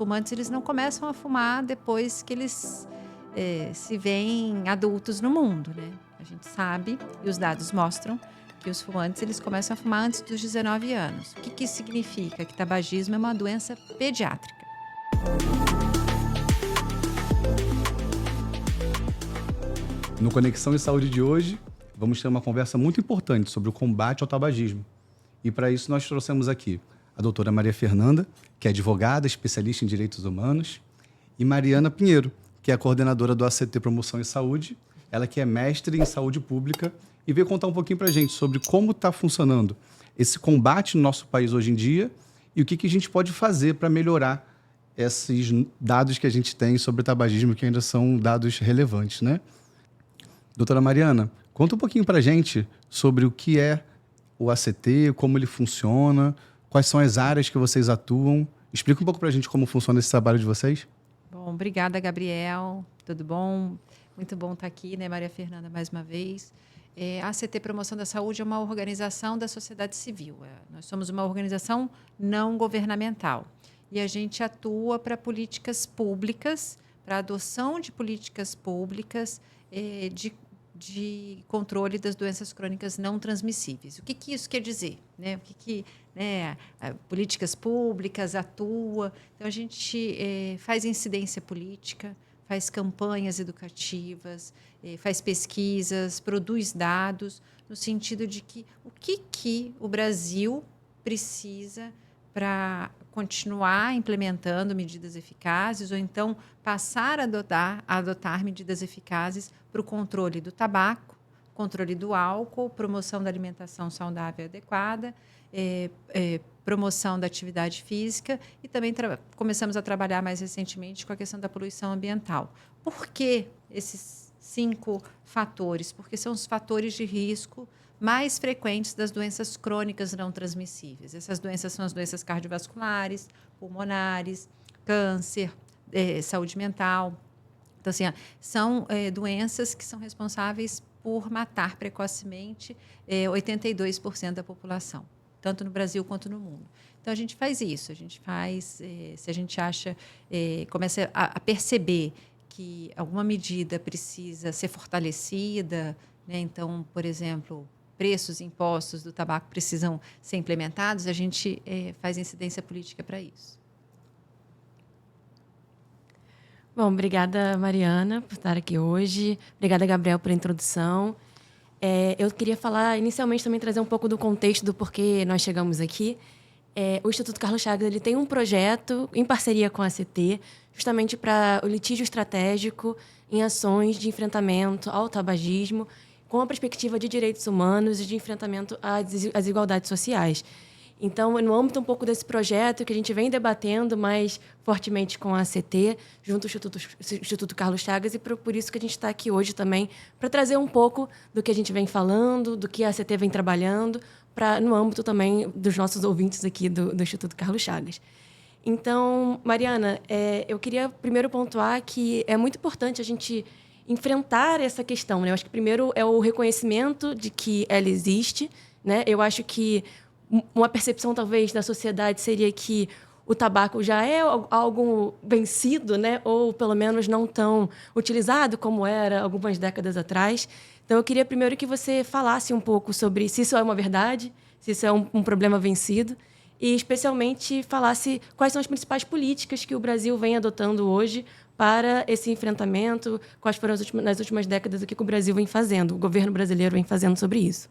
fumantes eles não começam a fumar depois que eles se veem adultos no mundo, né? A gente sabe, e os dados mostram, que os fumantes eles começam a fumar antes dos 19 anos. O que que isso significa? Que tabagismo é uma doença pediátrica. No Conexão em Saúde de hoje, vamos ter uma conversa muito importante sobre o combate ao tabagismo. E para isso nós trouxemos aqui a doutora Maria Fernanda, que é advogada, especialista em direitos humanos, e Mariana Pinheiro, que é a coordenadora do ACT Promoção em Saúde, ela que é mestre em saúde pública e veio contar um pouquinho para a gente sobre como está funcionando esse combate no nosso país hoje em dia e o que a gente pode fazer para melhorar esses dados que a gente tem sobre o tabagismo, que ainda são dados relevantes, né? Doutora Mariana, conta um pouquinho para a gente sobre o que é o ACT, como ele funciona, quais são as áreas que vocês atuam. Explica um pouco para a gente como funciona esse trabalho de vocês. Bom, obrigada, Gabriel. Tudo bom? Muito bom estar aqui, né, Maria Fernanda, mais uma vez. A ACT Promoção da Saúde é uma organização da sociedade civil. Nós somos uma organização não governamental. E a gente atua para políticas públicas, para a adoção de políticas públicas de controle das doenças crônicas não transmissíveis. O que isso quer dizer? Né? Políticas públicas atua. Então, a gente faz incidência política, faz campanhas educativas, faz pesquisas, produz dados, no sentido de que o que o Brasil precisa para continuar implementando medidas eficazes ou então passar a adotar medidas eficazes para o controle do tabaco, controle do álcool, promoção da alimentação saudável e adequada, promoção da atividade física e também começamos a trabalhar mais recentemente com a questão da poluição ambiental. Por que esses 5 fatores? Porque são os fatores de risco mais frequentes das doenças crônicas não transmissíveis. Essas doenças são as doenças cardiovasculares, pulmonares, câncer, saúde mental. Então, assim, são doenças que são responsáveis por matar precocemente 82% da população, tanto no Brasil quanto no mundo. Então, a gente faz isso. A gente faz, se a gente acha, começa a perceber que alguma medida precisa ser fortalecida, né? Então, por exemplo, preços e impostos do tabaco precisam ser implementados, a gente faz incidência política para isso. Bom, obrigada, Mariana, por estar aqui hoje. Obrigada, Gabriel, pela introdução. Eu queria falar, inicialmente, também trazer um pouco do contexto do porquê nós chegamos aqui. O Instituto Carlos Chagas ele tem um projeto em parceria com a ACT, justamente para o litígio estratégico em ações de enfrentamento ao tabagismo, com a perspectiva de direitos humanos e de enfrentamento às desigualdades sociais. Então, no âmbito um pouco desse projeto que a gente vem debatendo mais fortemente com a ACT, junto ao Instituto Carlos Chagas, e por isso que a gente está aqui hoje também, para trazer um pouco do que a gente vem falando, do que a ACT vem trabalhando, no âmbito também dos nossos ouvintes aqui do Instituto Carlos Chagas. Então, Mariana, eu queria primeiro pontuar que é muito importante a gente enfrentar essa questão, né? Eu acho que primeiro é o reconhecimento de que ela existe, né? Eu acho que uma percepção talvez da sociedade seria que o tabaco já é algo vencido, né? Ou pelo menos não tão utilizado como era algumas décadas atrás. Então eu queria primeiro que você falasse um pouco sobre se isso é uma verdade, se isso é um problema vencido, e especialmente falasse quais são as principais políticas que o Brasil vem adotando hoje para esse enfrentamento, quais foram nas últimas décadas, o que o Brasil vem fazendo, o governo brasileiro vem fazendo sobre isso.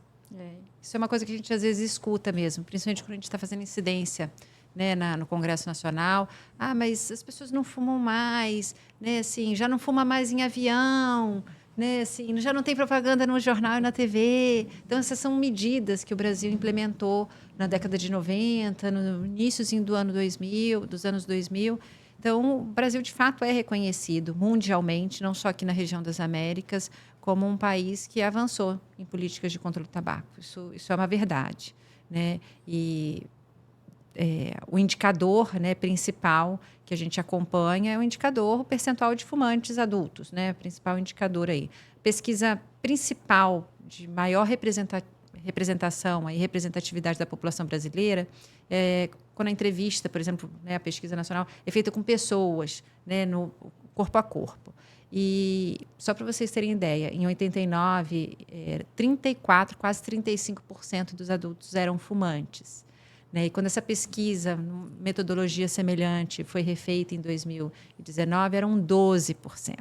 Isso é uma coisa que a gente às vezes escuta mesmo, principalmente quando a gente está fazendo incidência, né, no Congresso Nacional. Mas as pessoas não fumam mais, né, assim, já não fuma mais em avião, né, assim, já não tem propaganda no jornal e na TV. Então, essas são medidas que o Brasil implementou na década de 90, no iníciozinho dos anos 2000. Então, o Brasil, de fato, é reconhecido mundialmente, não só aqui na região das Américas, como um país que avançou em políticas de controle do tabaco. Isso é uma verdade, né? E o indicador, né, principal que a gente acompanha é o percentual de fumantes adultos, né? Principal indicador aí. Pesquisa principal de maior representação e representatividade da população brasileira, quando a entrevista, por exemplo, né, a pesquisa nacional é feita com pessoas, né, no corpo a corpo. E só para vocês terem ideia, em 89, 34, quase 35% dos adultos eram fumantes. Né? E quando essa pesquisa, metodologia semelhante, foi refeita em 2019, eram 12%.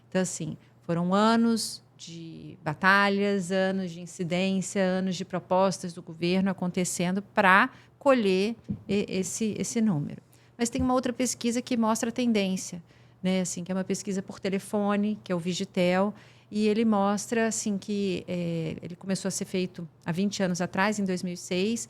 Então, assim, foram anos de batalhas, anos de incidência, anos de propostas do governo acontecendo para colher esse número. Mas tem uma outra pesquisa que mostra a tendência, né? Assim, que é uma pesquisa por telefone, que é o Vigitel, e ele mostra assim, que ele começou a ser feito há 20 anos atrás, em 2006,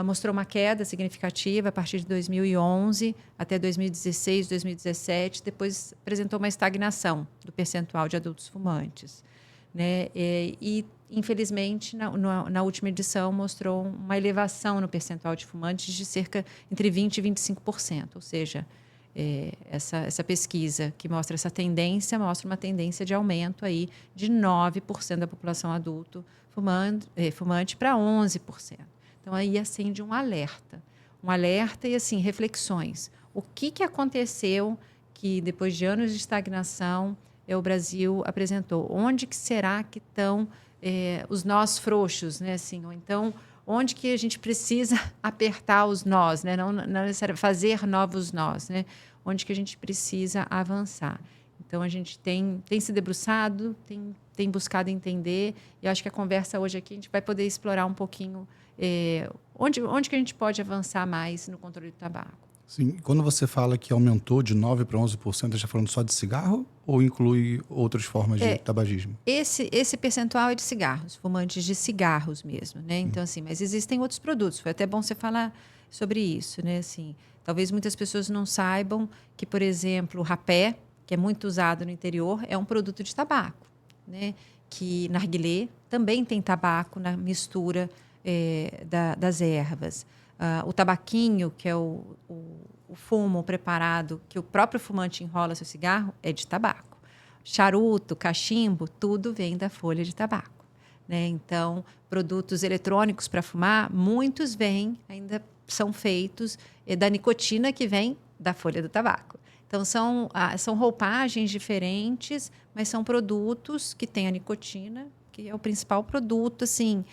mostrou uma queda significativa a partir de 2011 até 2016, 2017, depois apresentou uma estagnação do percentual de adultos fumantes. Né? E infelizmente, na última edição, mostrou uma elevação no percentual de fumantes de cerca entre 20% e 25%. Ou seja, essa pesquisa que mostra essa tendência, mostra uma tendência de aumento aí de 9% da população adulto fumante para 11%. Então, aí acende um alerta e, assim, reflexões. O que aconteceu que, depois de anos de estagnação, o Brasil apresentou? Onde que será que estão os nós frouxos, né? Assim, ou então, onde que a gente precisa apertar os nós, né? Não necessariamente fazer novos nós, né? Onde que a gente precisa avançar. Então, a gente tem se debruçado, tem buscado entender, e eu acho que a conversa hoje aqui, a gente vai poder explorar um pouquinho onde que a gente pode avançar mais no controle do tabaco. Sim, quando você fala que aumentou de 9% para 11%, você está falando só de cigarro ou inclui outras formas de tabagismo? Esse percentual é de cigarros, fumantes de cigarros mesmo, né? Então, assim, mas existem outros produtos. Foi até bom você falar sobre isso, né? Assim, talvez muitas pessoas não saibam que, por exemplo, o rapé, que é muito usado no interior, é um produto de tabaco, né? Que narguilé também tem tabaco na mistura das ervas. O tabaquinho, que é o fumo preparado, que o próprio fumante enrola seu cigarro, é de tabaco. Charuto, cachimbo, tudo vem da folha de tabaco. Né? Então, produtos eletrônicos para fumar, muitos ainda são feitos da nicotina que vem da folha do tabaco. Então, são roupagens diferentes, mas são produtos que têm a nicotina, que é o principal produto, assim,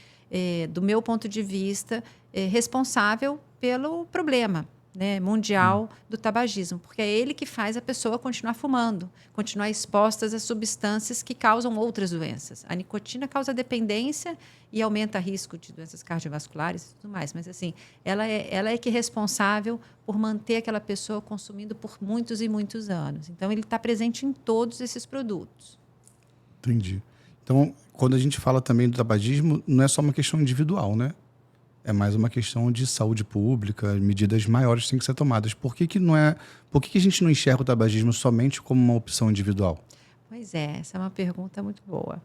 do meu ponto de vista, responsável pelo problema, né, mundial do tabagismo, porque é ele que faz a pessoa continuar fumando, continuar exposta a substâncias que causam outras doenças. A nicotina causa dependência e aumenta o risco de doenças cardiovasculares e tudo mais, mas assim, ela é que é responsável por manter aquela pessoa consumindo por muitos e muitos anos. Então, ele está presente em todos esses produtos. Entendi. Então, quando a gente fala também do tabagismo, não é só uma questão individual, né? É mais uma questão de saúde pública, medidas maiores têm que ser tomadas. Por que a gente não enxerga o tabagismo somente como uma opção individual? Pois é, essa é uma pergunta muito boa.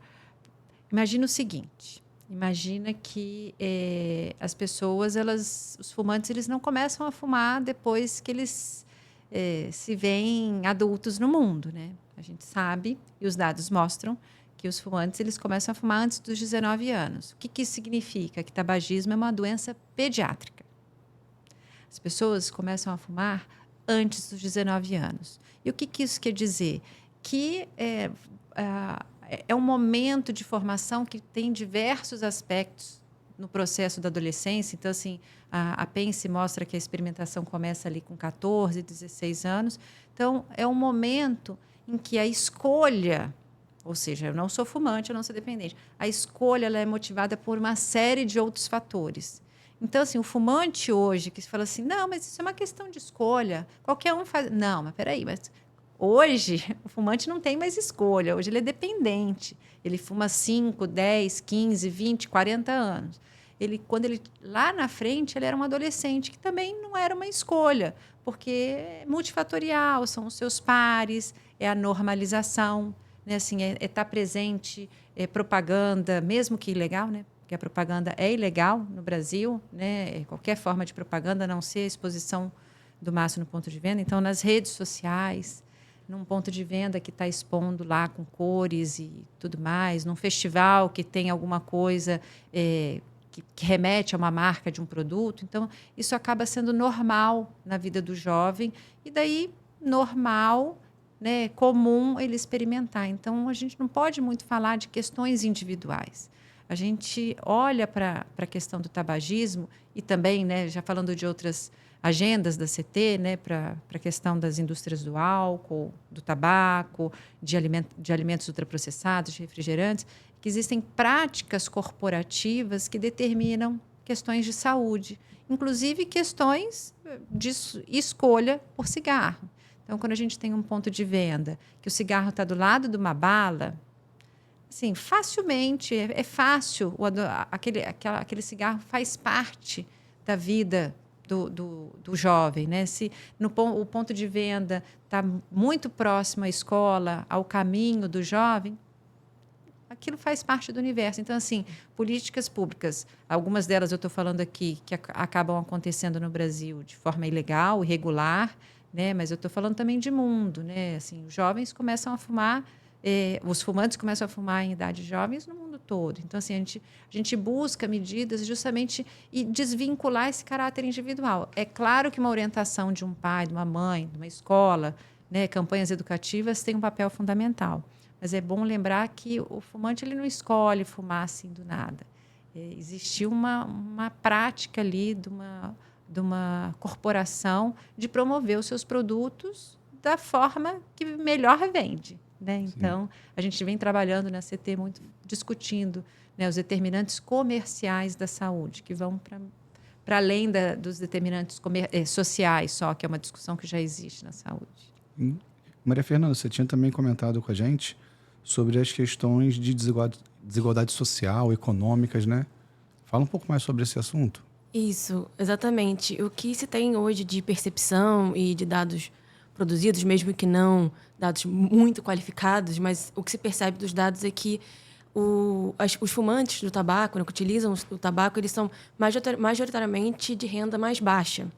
Imagina o seguinte, imagina que as pessoas, os fumantes, eles não começam a fumar depois que eles se veem adultos no mundo, né? A gente sabe, e os dados mostram, que os fumantes eles começam a fumar antes dos 19 anos. O que isso significa? Que tabagismo é uma doença pediátrica. As pessoas começam a fumar antes dos 19 anos. E o que isso quer dizer? Que é um momento de formação que tem diversos aspectos no processo da adolescência. Então, assim, a PENSE mostra que a experimentação começa ali com 14, 16 anos. Então, é um momento em que a escolha... Ou seja, eu não sou fumante, eu não sou dependente. A escolha ela é motivada por uma série de outros fatores. Então, assim, o fumante hoje, que fala assim, não, mas isso é uma questão de escolha, qualquer um faz... Não, mas peraí, mas hoje o fumante não tem mais escolha, hoje ele é dependente. Ele fuma 5, 10, 15, 20, 40 anos. Lá na frente, ele era um adolescente, que também não era uma escolha, porque é multifatorial, são os seus pares, é a normalização. Né, assim, estar presente, propaganda, mesmo que ilegal, né, porque a propaganda é ilegal no Brasil, né, qualquer forma de propaganda, a não ser a exposição do maço no ponto de venda. Então, nas redes sociais, num ponto de venda que está expondo lá com cores e tudo mais, num festival que tem alguma coisa que remete a uma marca de um produto. Então, isso acaba sendo normal na vida do jovem, e daí normal, né, comum ele experimentar. Então, a gente não pode muito falar de questões individuais. A gente olha para a questão do tabagismo e também, né, já falando de outras agendas da CT, né, para a questão das indústrias do álcool, do tabaco, de alimentos ultraprocessados, de refrigerantes, que existem práticas corporativas que determinam questões de saúde, inclusive questões de escolha por cigarro. Então, quando a gente tem um ponto de venda que o cigarro está do lado de uma bala, assim, facilmente, é fácil, aquele cigarro faz parte da vida do jovem, né? Se o ponto de venda está muito próximo à escola, ao caminho do jovem, aquilo faz parte do universo. Então, assim, políticas públicas, algumas delas eu estou falando aqui, que acabam acontecendo no Brasil de forma ilegal, irregular, né? Mas eu estou falando também de mundo, né? Assim, os jovens começam a fumar, os fumantes começam a fumar em idades jovens no mundo todo. Então, assim, a gente busca medidas justamente e desvincular esse caráter individual. É claro que uma orientação de um pai, de uma mãe, de uma escola, né, campanhas educativas, tem um papel fundamental. Mas é bom lembrar que o fumante ele não escolhe fumar assim do nada. Existiu uma prática ali de uma corporação de promover os seus produtos da forma que melhor vende, né? Então, a gente vem trabalhando na CT muito discutindo, né, os determinantes comerciais da saúde, que vão para além dos determinantes sociais só, que é uma discussão que já existe na saúde. Maria Fernanda, você tinha também comentado com a gente sobre as questões de desigualdade social, econômicas, né? Fala um pouco mais sobre esse assunto. Isso, exatamente. O que se tem hoje de percepção e de dados produzidos, mesmo que não dados muito qualificados, mas o que se percebe dos dados é que os fumantes do tabaco, né, que utilizam o tabaco, eles são majoritariamente de renda mais baixa.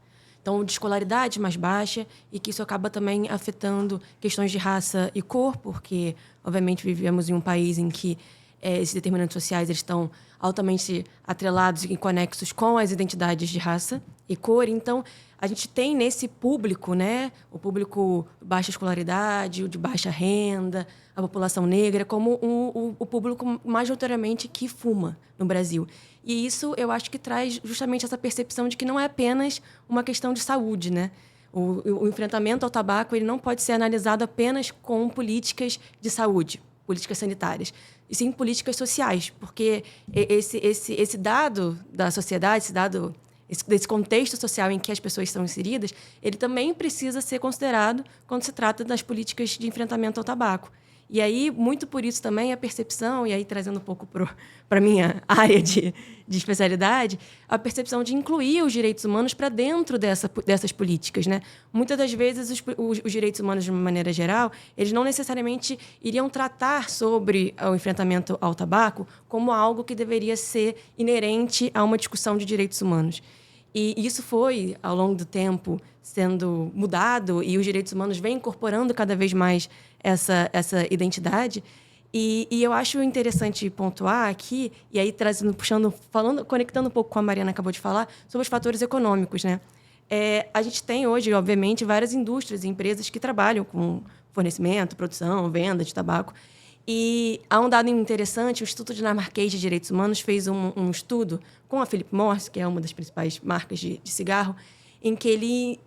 Então, de escolaridade mais baixa, e que isso acaba também afetando questões de raça e cor, porque, obviamente, vivemos em um país em que esses determinantes sociais eles estão altamente atrelados e conexos com as identidades de raça e cor. Então, a gente tem nesse público, né, o público de baixa escolaridade, o de baixa renda, a população negra, como o público majoritariamente que fuma no Brasil. E isso eu acho que traz justamente essa percepção de que não é apenas uma questão de saúde, né? O enfrentamento ao tabaco ele não pode ser analisado apenas com políticas de saúde, políticas sanitárias, e sim políticas sociais, porque esse dado da sociedade, desse contexto social em que as pessoas estão inseridas, ele também precisa ser considerado quando se trata das políticas de enfrentamento ao tabaco. E aí, muito por isso também, a percepção, e aí trazendo um pouco para a minha área de especialidade, a percepção de incluir os direitos humanos para dentro dessas políticas, né? Muitas das vezes, os direitos humanos, de uma maneira geral, eles não necessariamente iriam tratar sobre o enfrentamento ao tabaco como algo que deveria ser inerente a uma discussão de direitos humanos. E isso foi, ao longo do tempo, sendo mudado, e os direitos humanos vêm incorporando cada vez mais essa identidade. E eu acho interessante pontuar aqui, e aí conectando um pouco com a Mariana acabou de falar, sobre os fatores econômicos, né? A gente tem hoje, obviamente, várias indústrias e empresas que trabalham com fornecimento, produção, venda de tabaco. E há um dado interessante, o Instituto Dinamarquês de Direitos Humanos fez um estudo com a Philip Morris, que é uma das principais marcas de cigarro, em que ele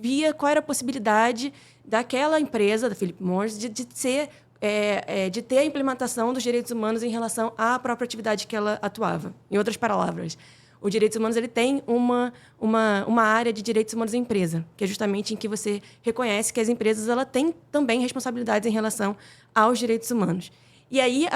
via qual era a possibilidade daquela empresa, da Philip Morris, de ter a implementação dos direitos humanos em relação à própria atividade que ela atuava. Em outras palavras, os direitos humanos ele tem uma área de direitos humanos em empresa, que é justamente em que você reconhece que as empresas ela têm também responsabilidades em relação aos direitos humanos. E aí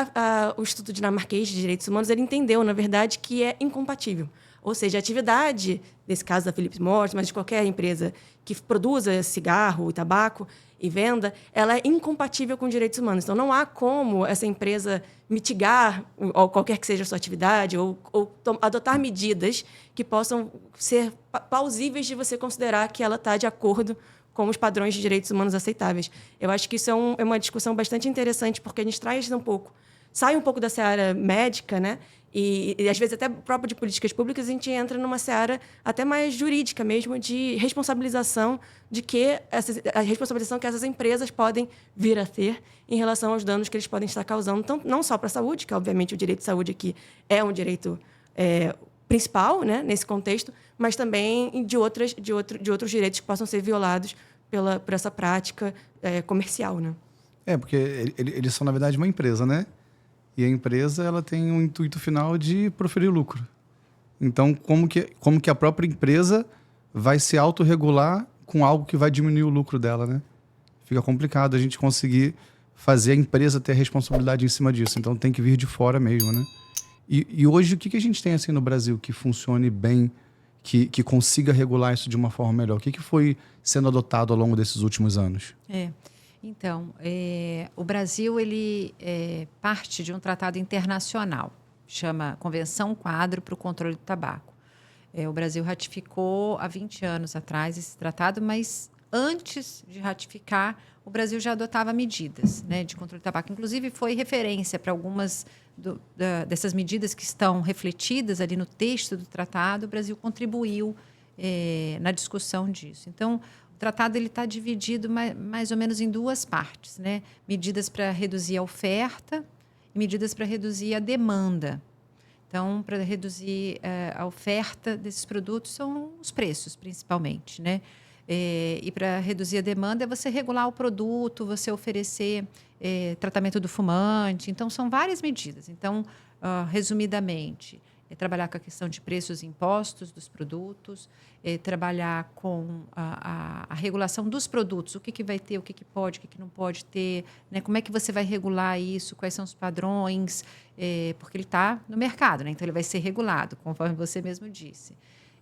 o Instituto Dinamarquês de Direitos Humanos ele entendeu, na verdade, que é incompatível. Ou seja, a atividade, nesse caso da Philip Morris, mas de qualquer empresa que produza cigarro e tabaco e venda, ela é incompatível com direitos humanos. Então, não há como essa empresa mitigar ou qualquer que seja a sua atividade ou adotar medidas que possam ser plausíveis de você considerar que ela está de acordo com os padrões de direitos humanos aceitáveis. Eu acho que isso é uma discussão bastante interessante, porque a gente traz sai um pouco da seara médica, né? E às vezes até próprio de políticas públicas, a gente entra numa seara até mais jurídica mesmo, de responsabilização a responsabilização que essas empresas podem vir a ter em relação aos danos que eles podem estar causando, então, não só para a saúde, que obviamente o direito de saúde aqui é um direito principal, né, nesse contexto, mas também de outros direitos que possam ser violados por essa prática comercial, né? Porque eles são, na verdade, uma empresa, né? E a empresa ela tem um intuito final de proferir lucro. Então, como que a própria empresa vai se autorregular com algo que vai diminuir o lucro dela, né? Fica complicado a gente conseguir fazer a empresa ter responsabilidade em cima disso. Então, tem que vir de fora mesmo, né? E hoje, o que a gente tem assim no Brasil que funcione bem, que consiga regular isso de uma forma melhor? O que foi sendo adotado ao longo desses últimos anos? Então, o Brasil ele parte de um tratado internacional, chama Convenção Quadro para o Controle do Tabaco. O Brasil ratificou há 20 anos atrás esse tratado, mas antes de ratificar, o Brasil já adotava medidas, né, de controle do tabaco. Inclusive, foi referência para algumas dessas medidas que estão refletidas ali no texto do tratado. O Brasil contribuiu na discussão disso. Então, o tratado está dividido mais ou menos em duas partes, né? Medidas para reduzir a oferta e medidas para reduzir a demanda. Então, para reduzir a oferta desses produtos são os preços, principalmente, né? E para reduzir a demanda é você regular o produto, você oferecer tratamento do fumante. Então, são várias medidas. Então, resumidamente, trabalhar com a questão de preços e impostos dos produtos, trabalhar com a regulação dos produtos, o que vai ter, o que pode, o que não pode ter, né? Como é que você vai regular isso, quais são os padrões, porque ele está no mercado, né? Então ele vai ser regulado, conforme você mesmo disse.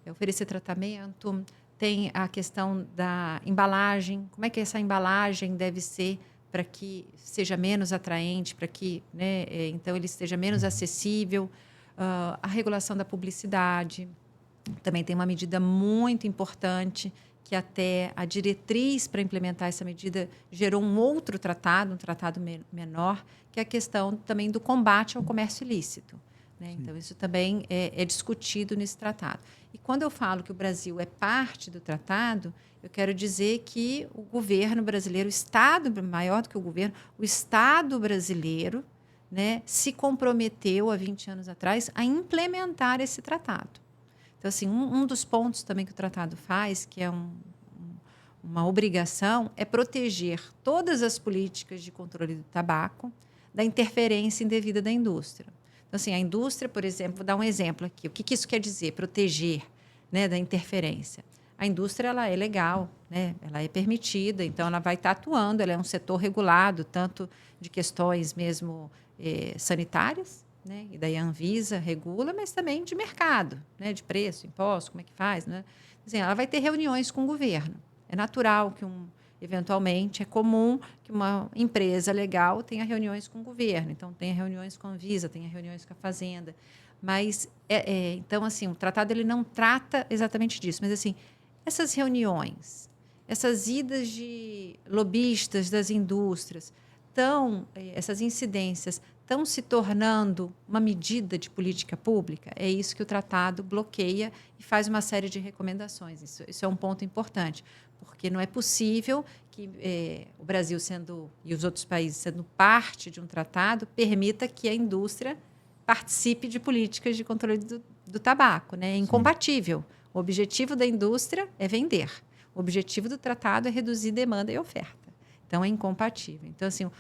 Oferecer tratamento, tem a questão da embalagem, como é que essa embalagem deve ser para que seja menos atraente, para que, né, então ele esteja menos acessível. A regulação da publicidade também tem uma medida muito importante, que até a diretriz para implementar essa medida gerou um outro tratado, um tratado menor, que é a questão também do combate ao comércio ilícito, né? Então, isso também é discutido nesse tratado. E quando eu falo que o Brasil é parte do tratado, eu quero dizer que o governo brasileiro, o Estado, maior do que o governo, o Estado brasileiro, né, se comprometeu há 20 anos atrás a implementar esse tratado. Então, assim, um dos pontos também que o tratado faz, que é uma obrigação, é proteger todas as políticas de controle do tabaco da interferência indevida da indústria. Então, assim, a indústria, por exemplo, vou dar um exemplo aqui. O que isso quer dizer? Proteger, né, da interferência. A indústria ela é legal, né? Ela é permitida, então ela vai estar atuando, ela é um setor regulado, tanto de questões mesmo sanitárias, né? E daí a Anvisa regula, mas também de mercado, né? De preço, imposto, como é que faz, né? Assim, ela vai ter reuniões com o governo. É natural que eventualmente é comum que uma empresa legal tenha reuniões com o governo. Então, tenha reuniões com a Anvisa, tenha reuniões com a Fazenda. Mas, então, assim, o tratado ele não trata exatamente disso. Mas, assim, essas reuniões, essas idas de lobistas das indústrias, essas incidências estão se tornando uma medida de política pública? É isso que o tratado bloqueia e faz uma série de recomendações. Isso é um ponto importante, porque não é possível que o Brasil e os outros países sendo parte de um tratado permita que a indústria participe de políticas de controle do tabaco, né? É incompatível. O objetivo da indústria é vender. O objetivo do tratado é reduzir demanda e oferta. Então, é incompatível. Então, assim,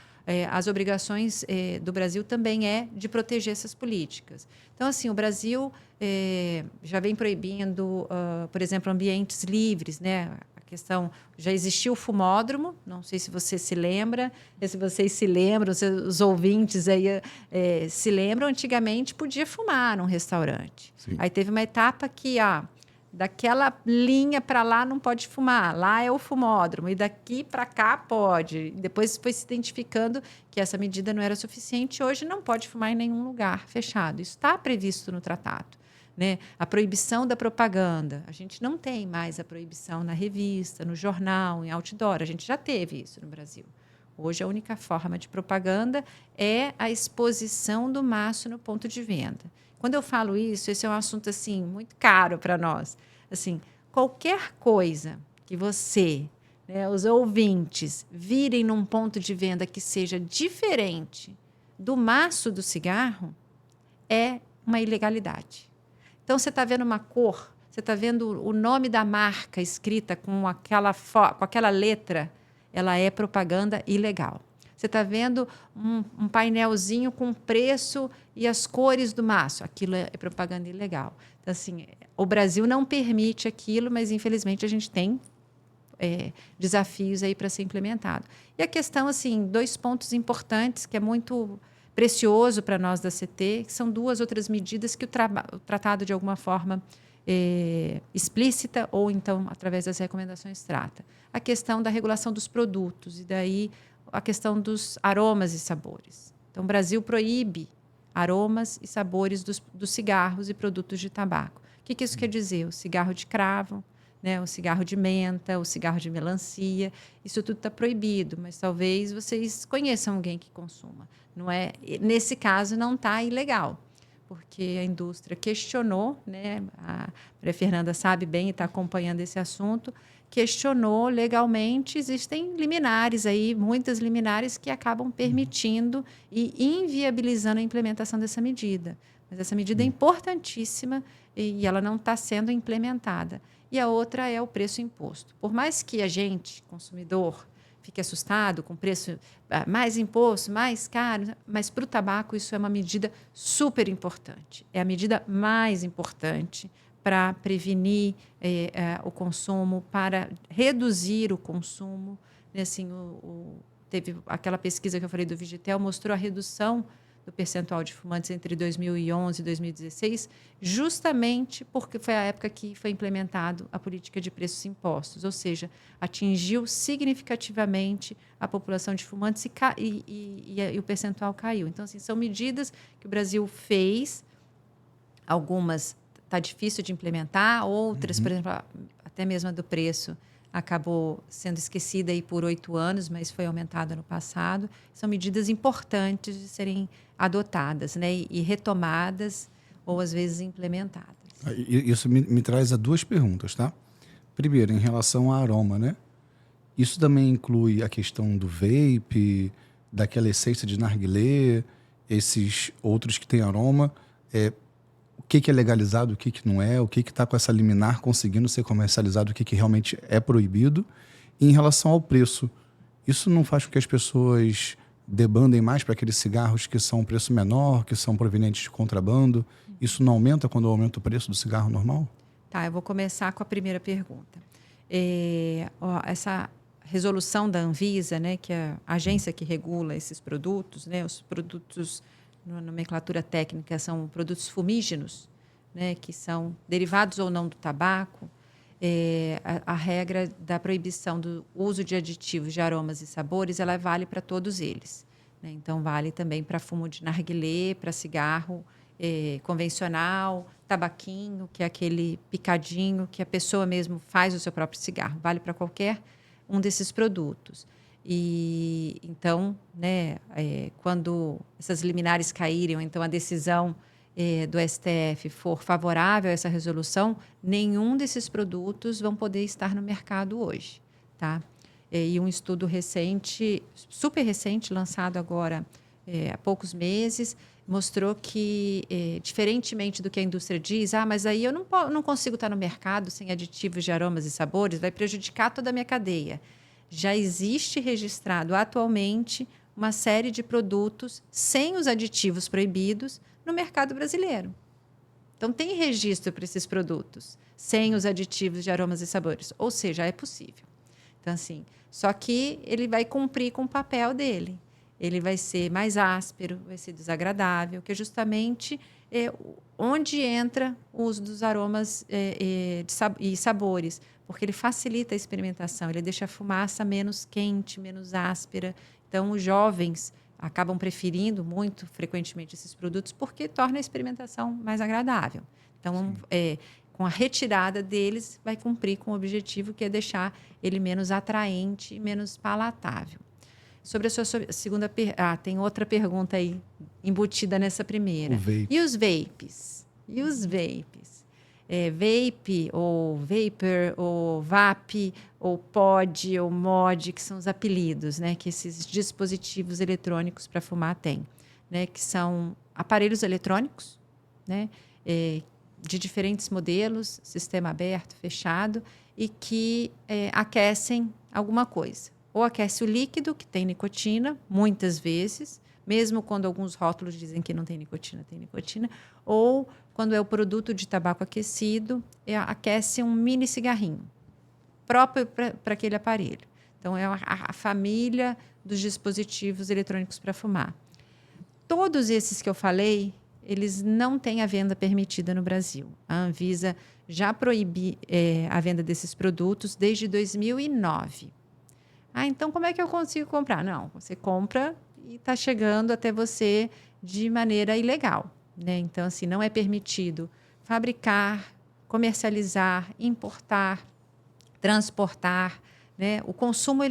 as obrigações do Brasil também é de proteger essas políticas. Então, assim, o Brasil já vem proibindo, por exemplo, ambientes livres, né? A questão, já existiu o fumódromo, não sei se você se lembra, se vocês se lembram, os ouvintes aí se lembram, antigamente podia fumar num restaurante. Sim. Aí teve uma etapa que, daquela linha para lá não pode fumar, lá é o fumódromo, e daqui para cá pode. Depois foi se identificando que essa medida não era suficiente, hoje não pode fumar em nenhum lugar fechado. Isso está previsto no tratado. né? A proibição da propaganda. A gente não tem mais a proibição na revista, no jornal, em outdoor. A gente já teve isso no Brasil. Hoje, a única forma de propaganda é a exposição do maço no ponto de venda. Quando eu falo isso, esse é um assunto assim muito caro para nós. Assim, qualquer coisa que você, né, os ouvintes, virem num ponto de venda que seja diferente do maço do cigarro, é uma ilegalidade. Então, você está vendo uma cor, você está vendo o nome da marca escrita com aquela letra, ela é propaganda ilegal. Você está vendo um painelzinho com o preço e as cores do maço, aquilo é propaganda ilegal. Então, assim, o Brasil não permite aquilo, mas, infelizmente, a gente tem desafios aí para ser implementado. E a questão, assim, 2 pontos importantes, que é muito precioso para nós da CT, que são 2 outras medidas que o tratado, de alguma forma, explícita ou, então, através das recomendações, trata. A questão da regulação dos produtos e, daí, a questão dos aromas e sabores. Então, o Brasil proíbe aromas e sabores dos cigarros e produtos de tabaco. O que isso quer dizer? O cigarro de cravo, né, o cigarro de menta, o cigarro de melancia, isso tudo está proibido, mas talvez vocês conheçam alguém que consuma. Não é, nesse caso, não está ilegal, porque a indústria questionou, né, a Maria Fernanda sabe bem e está acompanhando esse assunto, questionou legalmente, existem liminares aí, muitas liminares que acabam permitindo e inviabilizando a implementação dessa medida. Mas essa medida é importantíssima e ela não está sendo implementada. E a outra é o preço imposto. Por mais que a gente, consumidor, fique assustado com o preço, mais imposto, mais caro, mas para o tabaco isso é uma medida super importante. É a medida mais importante para prevenir o consumo, para reduzir o consumo. Assim, teve aquela pesquisa que eu falei do Vigitel, mostrou a redução do percentual de fumantes entre 2011 e 2016, justamente porque foi a época que foi implementado a política de preços e impostos, ou seja, atingiu significativamente a população de fumantes e o percentual caiu. Então, assim, são medidas que o Brasil fez, algumas está difícil de implementar, outras, por exemplo, até mesmo a do preço, acabou sendo esquecida aí por 8 anos, mas foi aumentada no passado. São medidas importantes de serem adotadas, né, e retomadas ou, às vezes, implementadas. Isso me traz a 2 perguntas, tá? Primeiro, em relação ao aroma, né? Isso também inclui a questão do vape, daquela essência de narguilé, esses outros que têm aroma. O que é legalizado, o que não é, o que está com essa liminar conseguindo ser comercializado, o que realmente é proibido. E em relação ao preço, isso não faz com que as pessoas debandem mais para aqueles cigarros que são um preço menor, que são provenientes de contrabando? Isso não aumenta quando aumenta o preço do cigarro normal? Tá, eu vou começar com a primeira pergunta. Essa resolução da Anvisa, né, que é a agência que regula esses produtos, né, os produtos, na nomenclatura técnica, são produtos fumígenos, né, que são derivados ou não do tabaco. A regra da proibição do uso de aditivos de aromas e sabores, ela vale para todos eles, né? Então, vale também para fumo de narguilé, para cigarro convencional, tabaquinho, que é aquele picadinho que a pessoa mesmo faz o seu próprio cigarro. Vale para qualquer um desses produtos. E então, né, quando essas liminares caírem, ou então a decisão do STF for favorável a essa resolução, nenhum desses produtos vão poder estar no mercado hoje, tá? E um estudo recente, super recente, lançado agora há poucos meses, mostrou que, diferentemente do que a indústria diz, mas aí eu não consigo estar no mercado sem aditivos de aromas e sabores, vai prejudicar toda a minha cadeia. Já existe registrado atualmente uma série de produtos sem os aditivos proibidos no mercado brasileiro. Então, tem registro para esses produtos sem os aditivos de aromas e sabores. Ou seja, é possível. Então, assim, só que ele vai cumprir com o papel dele. Ele vai ser mais áspero, vai ser desagradável, que é justamente onde entra o uso dos aromas e sabores, porque ele facilita a experimentação, ele deixa a fumaça menos quente, menos áspera. Então, os jovens acabam preferindo muito frequentemente esses produtos porque torna a experimentação mais agradável. Então, com a retirada deles, vai cumprir com o objetivo que é deixar ele menos atraente e menos palatável. Sobre a sua segunda pergunta, tem outra pergunta aí embutida nessa primeira. O vape. E os vapes? Vape, ou vapor, ou vape, ou pod, ou mod, que são os apelidos, né, que esses dispositivos eletrônicos para fumar têm, né, que são aparelhos eletrônicos, né, de diferentes modelos, sistema aberto, fechado, e que aquecem alguma coisa. Ou aquece o líquido, que tem nicotina, muitas vezes, mesmo quando alguns rótulos dizem que não tem nicotina, ou quando é o produto de tabaco aquecido, aquece um mini cigarrinho, próprio para aquele aparelho. Então, é a família dos dispositivos eletrônicos para fumar. Todos esses que eu falei, eles não têm a venda permitida no Brasil. A Anvisa já proíbe a venda desses produtos desde 2009. Então como é que eu consigo comprar? Não, você compra e está chegando até você de maneira ilegal, né? Então, assim, não é permitido fabricar, comercializar, importar, transportar, né? O consumo,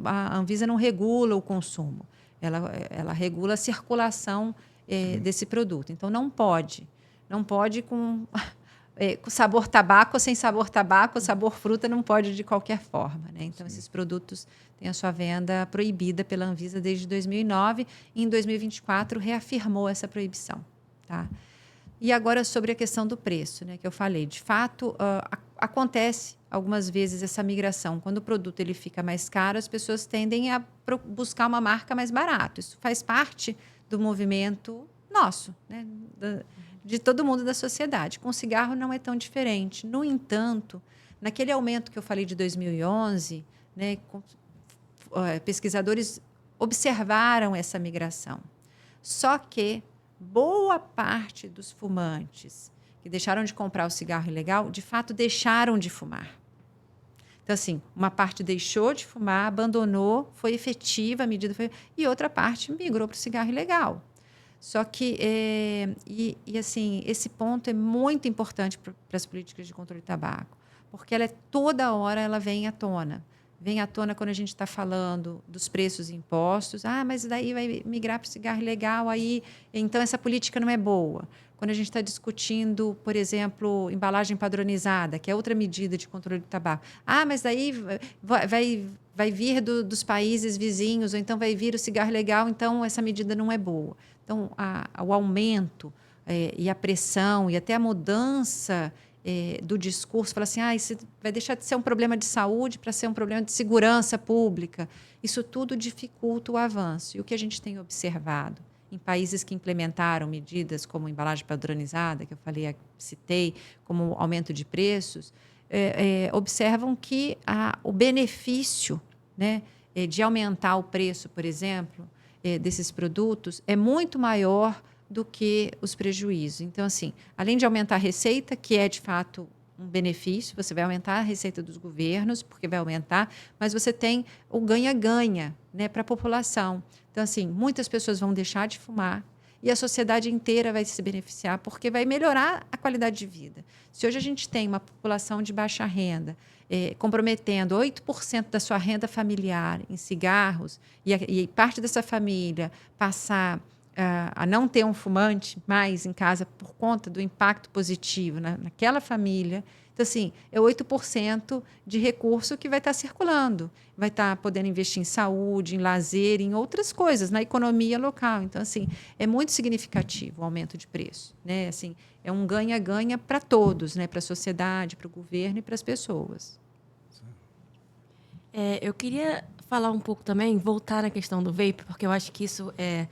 a Anvisa não regula o consumo, ela regula a circulação desse produto. Então, não pode com sabor tabaco ou sem sabor tabaco, sabor fruta, não pode de qualquer forma, né? Então, esses produtos têm a sua venda proibida pela Anvisa desde 2009 e em 2024 reafirmou essa proibição, tá? E agora sobre a questão do preço, né, que eu falei. De fato, acontece algumas vezes essa migração. Quando o produto ele fica mais caro, as pessoas tendem a buscar uma marca mais barata. Isso faz parte do movimento nosso, né, de todo mundo da sociedade. Com o cigarro não é tão diferente. No entanto, naquele aumento que eu falei de 2011, né, pesquisadores observaram essa migração. Só que boa parte dos fumantes que deixaram de comprar o cigarro ilegal, de fato, deixaram de fumar. Então, assim, uma parte deixou de fumar, abandonou, foi efetiva, a medida foi... E outra parte migrou para o cigarro ilegal. Só que, assim, esse ponto é muito importante para as políticas de controle de tabaco, porque toda hora ela vem à tona. Vem à tona quando a gente está falando dos preços impostos. Mas daí vai migrar para o cigarro ilegal, então essa política não é boa. Quando a gente está discutindo, por exemplo, embalagem padronizada, que é outra medida de controle do tabaco. Mas daí vai vir dos países vizinhos, ou então vai vir o cigarro ilegal, então essa medida não é boa. Então, o aumento e a pressão e até a mudança do discurso, fala assim, isso vai deixar de ser um problema de saúde para ser um problema de segurança pública. Isso tudo dificulta o avanço. E o que a gente tem observado em países que implementaram medidas como embalagem padronizada, que eu citei, como aumento de preços, observam que o benefício, né, de aumentar o preço, por exemplo, desses produtos é muito maior do que os prejuízos. Então, assim, além de aumentar a receita, que é, de fato, um benefício, você vai aumentar a receita dos governos, porque vai aumentar, mas você tem o ganha-ganha, né, para a população. Então, assim, muitas pessoas vão deixar de fumar e a sociedade inteira vai se beneficiar, porque vai melhorar a qualidade de vida. Se hoje a gente tem uma população de baixa renda, comprometendo 8% da sua renda familiar em cigarros, e parte dessa família passar a não ter um fumante mais em casa por conta do impacto positivo naquela família. Então, assim, é 8% de recurso que vai estar circulando. Vai estar podendo investir em saúde, em lazer, em outras coisas, na economia local. Então, assim, é muito significativo o aumento de preço, né? Assim, é um ganha-ganha para todos, né? Para a sociedade, para o governo e para as pessoas. Eu queria falar um pouco também, voltar na questão do vape, porque eu acho que isso é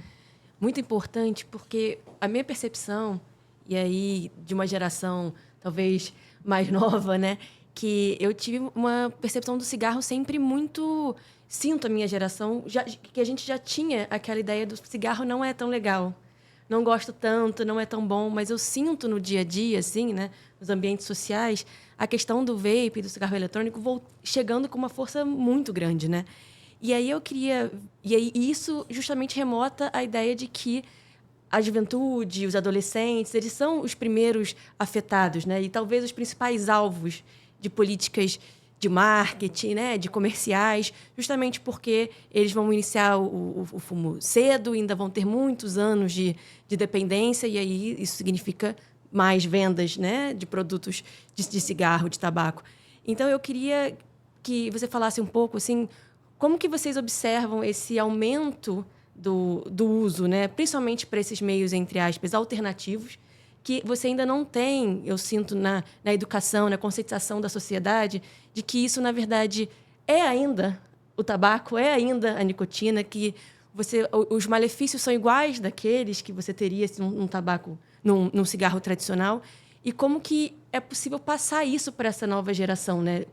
muito importante, porque a minha percepção, e aí de uma geração talvez mais nova, né, que eu tive uma percepção do cigarro sempre muito... Sinto a minha geração, que a gente já tinha aquela ideia do cigarro não é tão legal, não gosto tanto, não é tão bom, mas eu sinto no dia a dia, assim, né, nos ambientes sociais, a questão do vape, do cigarro eletrônico, chegando com uma força muito grande, né? E aí eu queria... E aí isso justamente remota a ideia de que a juventude, os adolescentes, eles são os primeiros afetados, né? E talvez os principais alvos de políticas de marketing, né? De comerciais, justamente porque eles vão iniciar o fumo cedo, ainda vão ter muitos anos de dependência, e aí isso significa mais vendas, né? De produtos de cigarro, de tabaco. Então, eu queria que você falasse um pouco, assim, como que vocês observam esse aumento do uso, né? Principalmente para esses meios, entre aspas, alternativos, que você ainda não tem, eu sinto, na educação, na conscientização da sociedade, de que isso, na verdade, é ainda o tabaco, é ainda a nicotina, que os malefícios são iguais daqueles que você teria num tabaco, num cigarro tradicional, e como que é possível passar isso para essa nova geração, né?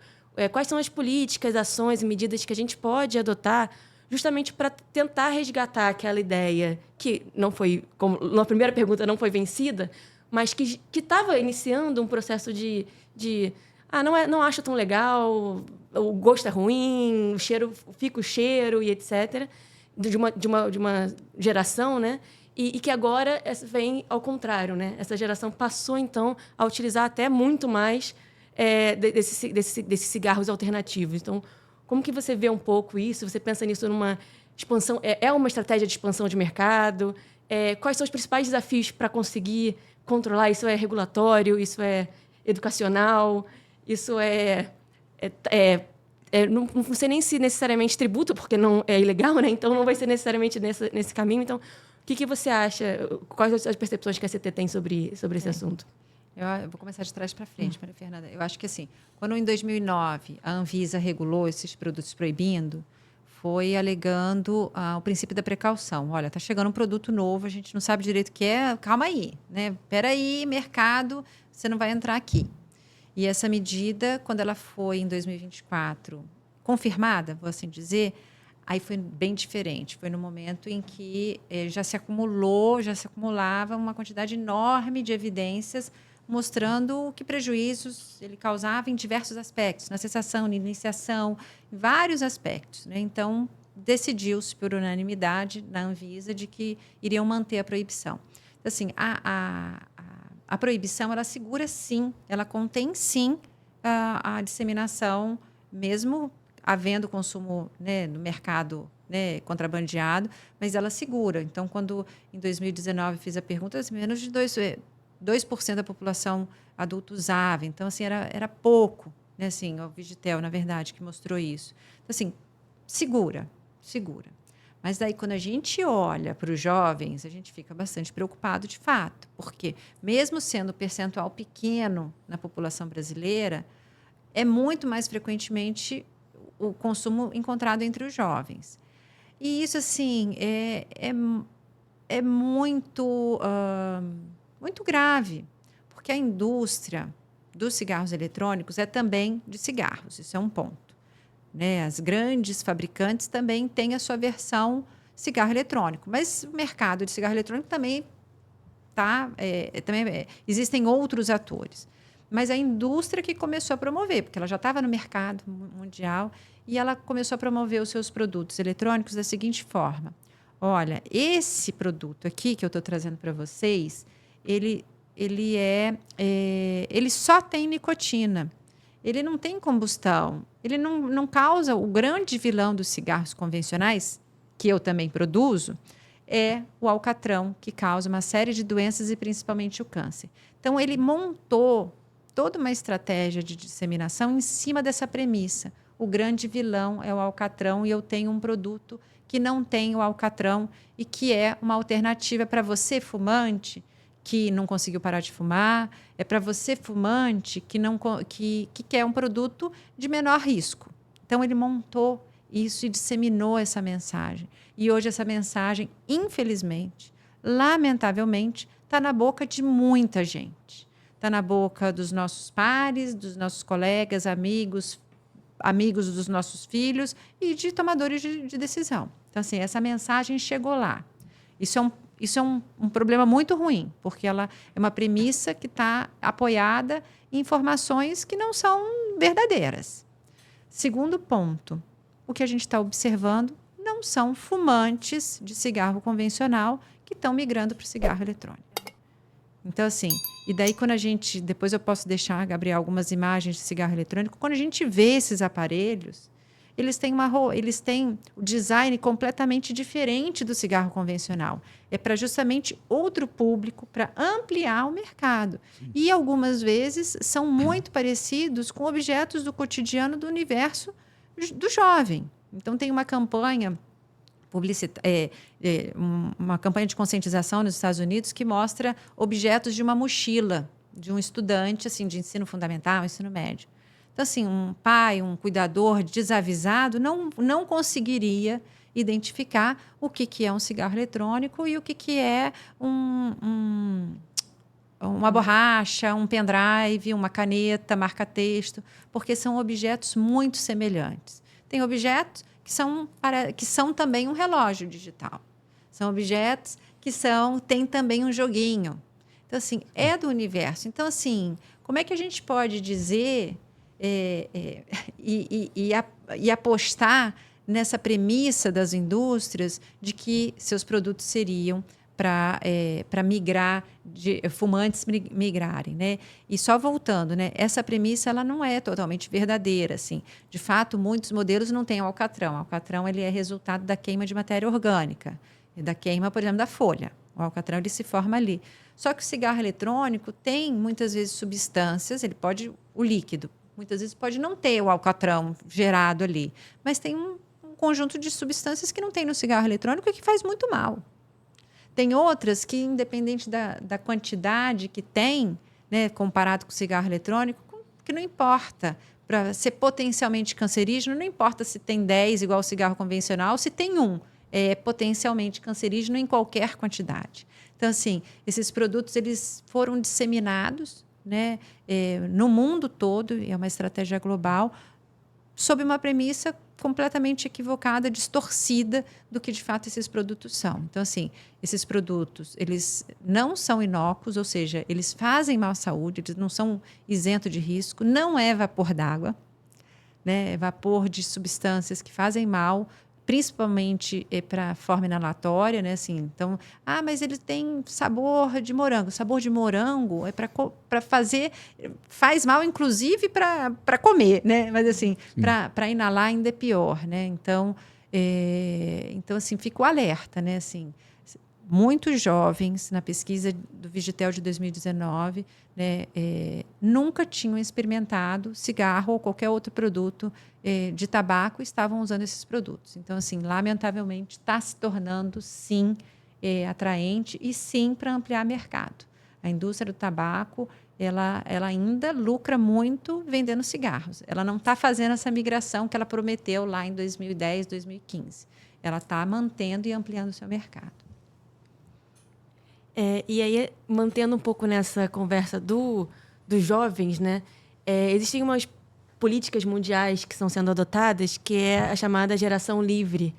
Quais são as políticas, ações e medidas que a gente pode adotar justamente para tentar resgatar aquela ideia que não foi, como na primeira pergunta, não foi vencida, mas que estava iniciando um processo de não acho tão legal, o gosto é ruim, o cheiro, fica o cheiro e etc., de uma geração, né? E que agora vem ao contrário, né? Essa geração passou, então, a utilizar até muito mais desses cigarros alternativos. Então, como que você vê um pouco isso? Você pensa nisso numa expansão? É uma estratégia de expansão de mercado? Quais são os principais desafios para conseguir controlar? Isso é regulatório? Isso é educacional? Isso não sei nem se necessariamente tributo, porque não é ilegal, né? Então, não vai ser necessariamente nesse caminho. Então, o que você acha? Quais as percepções que a CT tem sobre esse assunto? Eu vou começar de trás para frente, Maria Fernanda. Eu acho que, assim, quando em 2009 a Anvisa regulou esses produtos proibindo, foi alegando o princípio da precaução. Olha, está chegando um produto novo, a gente não sabe direito o que é, calma aí, né? Espera aí, mercado, você não vai entrar aqui. E essa medida, quando ela foi em 2024 confirmada, vou assim dizer, aí foi bem diferente. Foi no momento em que já se acumulava uma quantidade enorme de evidências mostrando que prejuízos ele causava em diversos aspectos, na cessação, na iniciação, em vários aspectos, né? Então, decidiu-se por unanimidade na Anvisa de que iriam manter a proibição. Então, assim, a proibição, ela segura sim, ela contém sim a disseminação, mesmo havendo consumo, né, no mercado, né, contrabandeado, mas ela segura. Então, quando em 2019 fiz a pergunta, menos de 2% da população adulta usava. Então, assim, era pouco, né, assim, o Vigitel, na verdade, que mostrou isso. Então, assim, segura. Mas daí, quando a gente olha para os jovens, a gente fica bastante preocupado de fato, porque mesmo sendo um percentual pequeno na população brasileira, é muito mais frequentemente o consumo encontrado entre os jovens. E isso, assim, é muito, muito grave, porque a indústria dos cigarros eletrônicos é também de cigarros, isso é um ponto. Né? As grandes fabricantes também têm a sua versão cigarro eletrônico, mas o mercado de cigarro eletrônico também existem outros atores. Mas a indústria que começou a promover, porque ela já estava no mercado mundial e ela começou a promover os seus produtos eletrônicos da seguinte forma: olha, esse produto aqui que eu estou trazendo para vocês, ele só tem nicotina. Ele não tem combustão, ele não causa... O grande vilão dos cigarros convencionais, que eu também produzo, é o alcatrão, que causa uma série de doenças e principalmente o câncer. Então, ele montou toda uma estratégia de disseminação em cima dessa premissa. O grande vilão é o alcatrão e eu tenho um produto que não tem o alcatrão e que é uma alternativa para você, fumante, que não conseguiu parar de fumar, é para você, fumante, que quer um produto de menor risco. Então, ele montou isso e disseminou essa mensagem. E hoje essa mensagem, infelizmente, lamentavelmente, está na boca de muita gente. Está na boca dos nossos pares, dos nossos colegas, amigos dos nossos filhos e de tomadores de decisão. Então, assim, essa mensagem chegou lá. Isso é um problema muito ruim, porque ela é uma premissa que está apoiada em informações que não são verdadeiras. Segundo ponto, o que a gente está observando não são fumantes de cigarro convencional que estão migrando para o cigarro eletrônico. Então, assim, e daí quando a gente... Depois eu posso deixar, Gabriel, algumas imagens de cigarro eletrônico. Quando a gente vê esses aparelhos, eles têm o design completamente diferente do cigarro convencional. É para justamente outro público, para ampliar o mercado. E algumas vezes são muito parecidos com objetos do cotidiano do universo do jovem. Então, tem uma campanha uma campanha de conscientização nos Estados Unidos que mostra objetos de uma mochila de um estudante assim, de ensino fundamental, ensino médio. Então, assim, um pai, um cuidador desavisado não conseguiria identificar o que é um cigarro eletrônico e o que é uma borracha, um pendrive, uma caneta, marca-texto, porque são objetos muito semelhantes. Tem objetos que são também um relógio digital. São objetos que têm também um joguinho. Então, assim, é do universo. Então, assim, como é que a gente pode dizer e apostar nessa premissa das indústrias de que seus produtos seriam para migrar, fumantes migrarem, né? E só voltando, né? Essa premissa ela não é totalmente verdadeira, assim. De fato, muitos modelos não têm o alcatrão. O alcatrão ele é resultado da queima de matéria orgânica, da queima, por exemplo, da folha. O alcatrão ele se forma ali. Só que o cigarro eletrônico tem muitas vezes substâncias, o líquido, muitas vezes pode não ter o alcatrão gerado ali, mas tem um conjunto de substâncias que não tem no cigarro eletrônico e que faz muito mal. Tem outras que, independente da quantidade que tem, né, comparado com o cigarro eletrônico, que não importa. Para ser potencialmente cancerígeno, não importa se tem 10 igual ao cigarro convencional, se tem 1. É potencialmente cancerígeno em qualquer quantidade. Então, assim, esses produtos eles foram disseminados, né, no mundo todo, é uma estratégia global, sob uma premissa completamente equivocada, distorcida do que, de fato, esses produtos são. Então, assim, esses produtos, eles não são inócuos, ou seja, eles fazem mal à saúde, eles não são isentos de risco, não é vapor d'água, né? É vapor de substâncias que fazem mal, principalmente para a forma inalatória, né? Assim, então, mas ele tem sabor de morango. Sabor de morango é para fazer, faz mal, inclusive, para comer, né? Mas, assim, para inalar ainda é pior, né? Então, assim, fica o alerta, né? Assim, muitos jovens, na pesquisa do Vigitel de 2019, né, nunca tinham experimentado cigarro ou qualquer outro produto de tabaco e estavam usando esses produtos. Então, assim, lamentavelmente, está se tornando, sim, atraente e, sim, para ampliar mercado. A indústria do tabaco, ela ainda lucra muito vendendo cigarros. Ela não está fazendo essa migração que ela prometeu lá em 2010, 2015. Ela está mantendo e ampliando o seu mercado. E aí, mantendo um pouco nessa conversa dos jovens, né? Existem umas políticas mundiais que estão sendo adotadas, que é a chamada geração livre,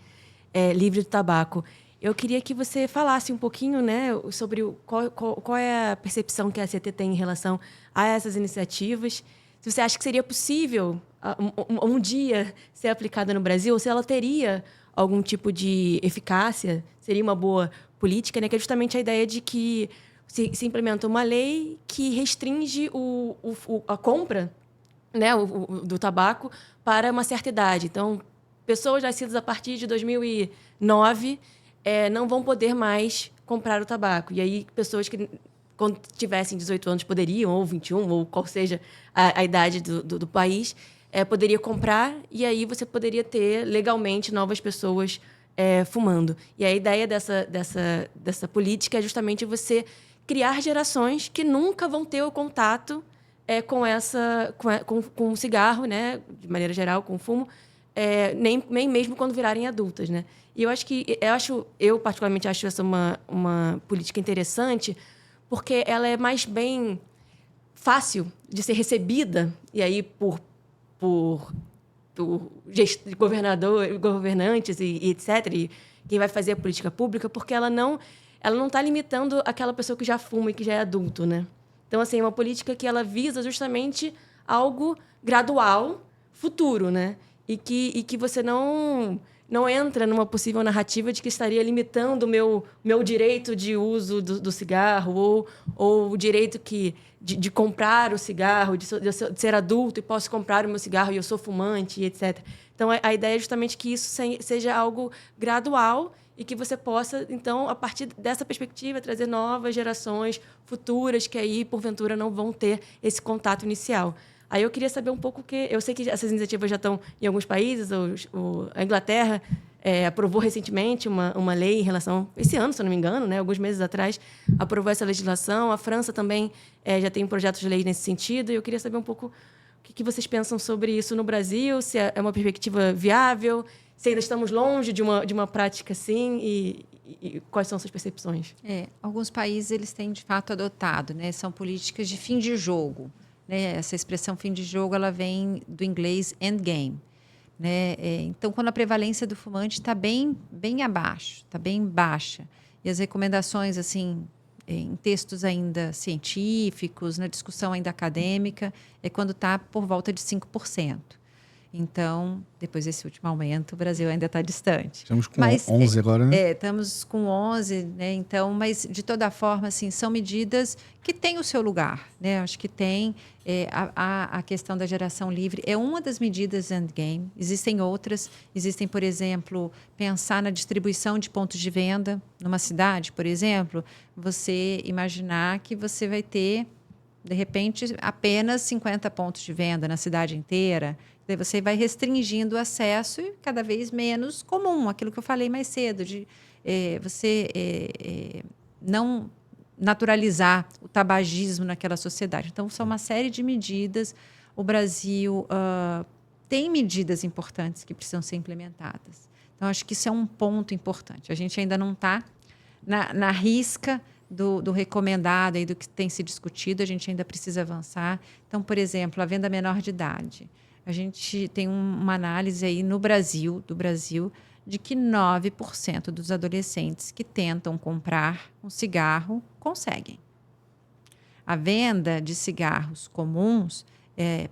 livre do tabaco. Eu queria que você falasse um pouquinho, né, sobre qual é a percepção que a ACT tem em relação a essas iniciativas. Se você acha que seria possível um dia ser aplicada no Brasil, ou se ela teria algum tipo de eficácia, seria uma boa política, né, que é justamente a ideia de que se implementa uma lei que restringe a compra, né, do tabaco para uma certa idade. Então, pessoas nascidas a partir de 2009 não vão poder mais comprar o tabaco. E aí, pessoas que, quando tivessem 18 anos, poderiam, ou 21, ou qual seja a idade do país, poderia comprar, e aí você poderia ter legalmente novas pessoas fumando. E a ideia dessa política é justamente você criar gerações que nunca vão ter o contato com o cigarro, né, de maneira geral, com o fumo, nem mesmo quando virarem adultas, né? E eu particularmente acho essa uma política interessante, porque ela é mais bem fácil de ser recebida, e aí por governantes e etc., e quem vai fazer a política pública, porque ela não está limitando aquela pessoa que já fuma e que já é adulto, né? Então, assim, é uma política que ela visa justamente algo gradual, futuro, né? E que você não não entra numa possível narrativa de que estaria limitando o meu direito de uso do cigarro ou o direito de comprar o cigarro, de ser adulto e posso comprar o meu cigarro e eu sou fumante, etc. Então, a ideia é justamente que isso seja algo gradual e que você possa, então, a partir dessa perspectiva, trazer novas gerações futuras que aí, porventura, não vão ter esse contato inicial. Aí eu queria saber um pouco, que eu sei que essas iniciativas já estão em alguns países. A Inglaterra aprovou recentemente uma lei em relação... Esse ano, se eu não me engano, né, alguns meses atrás, aprovou essa legislação. A França também já tem projetos de lei nesse sentido. E eu queria saber um pouco o que vocês pensam sobre isso no Brasil, se é uma perspectiva viável, se ainda estamos longe de uma prática assim e quais são suas percepções? Alguns países eles têm, de fato, adotado, né? São políticas de fim de jogo. Né? Essa expressão fim de jogo ela vem do inglês endgame. Né? Então, quando a prevalência do fumante está bem abaixo, está bem baixa, e as recomendações, assim, em textos ainda científicos, na discussão ainda acadêmica, é quando está por volta de 5%. Então, depois desse último aumento, o Brasil ainda está distante. Estamos com 11 agora, né? Estamos com 11, né? Então, mas, de toda forma, assim, são medidas que têm o seu lugar. Né? Acho que tem a questão da geração livre. É uma das medidas endgame. Existem outras. Existem, por exemplo, pensar na distribuição de pontos de venda numa cidade, por exemplo. Você imaginar que você vai ter, de repente, apenas 50 pontos de venda na cidade inteira. Daí você vai restringindo o acesso e cada vez menos comum, aquilo que eu falei mais cedo, de você não naturalizar o tabagismo naquela sociedade. Então, são uma série de medidas. O Brasil tem medidas importantes que precisam ser implementadas. Então, acho que isso é um ponto importante. A gente ainda não está na risca do recomendado e do que tem se discutido, a gente ainda precisa avançar. Então, por exemplo, a venda menor de idade. A gente tem uma análise aí do Brasil, de que 9% dos adolescentes que tentam comprar um cigarro conseguem. A venda de cigarros comuns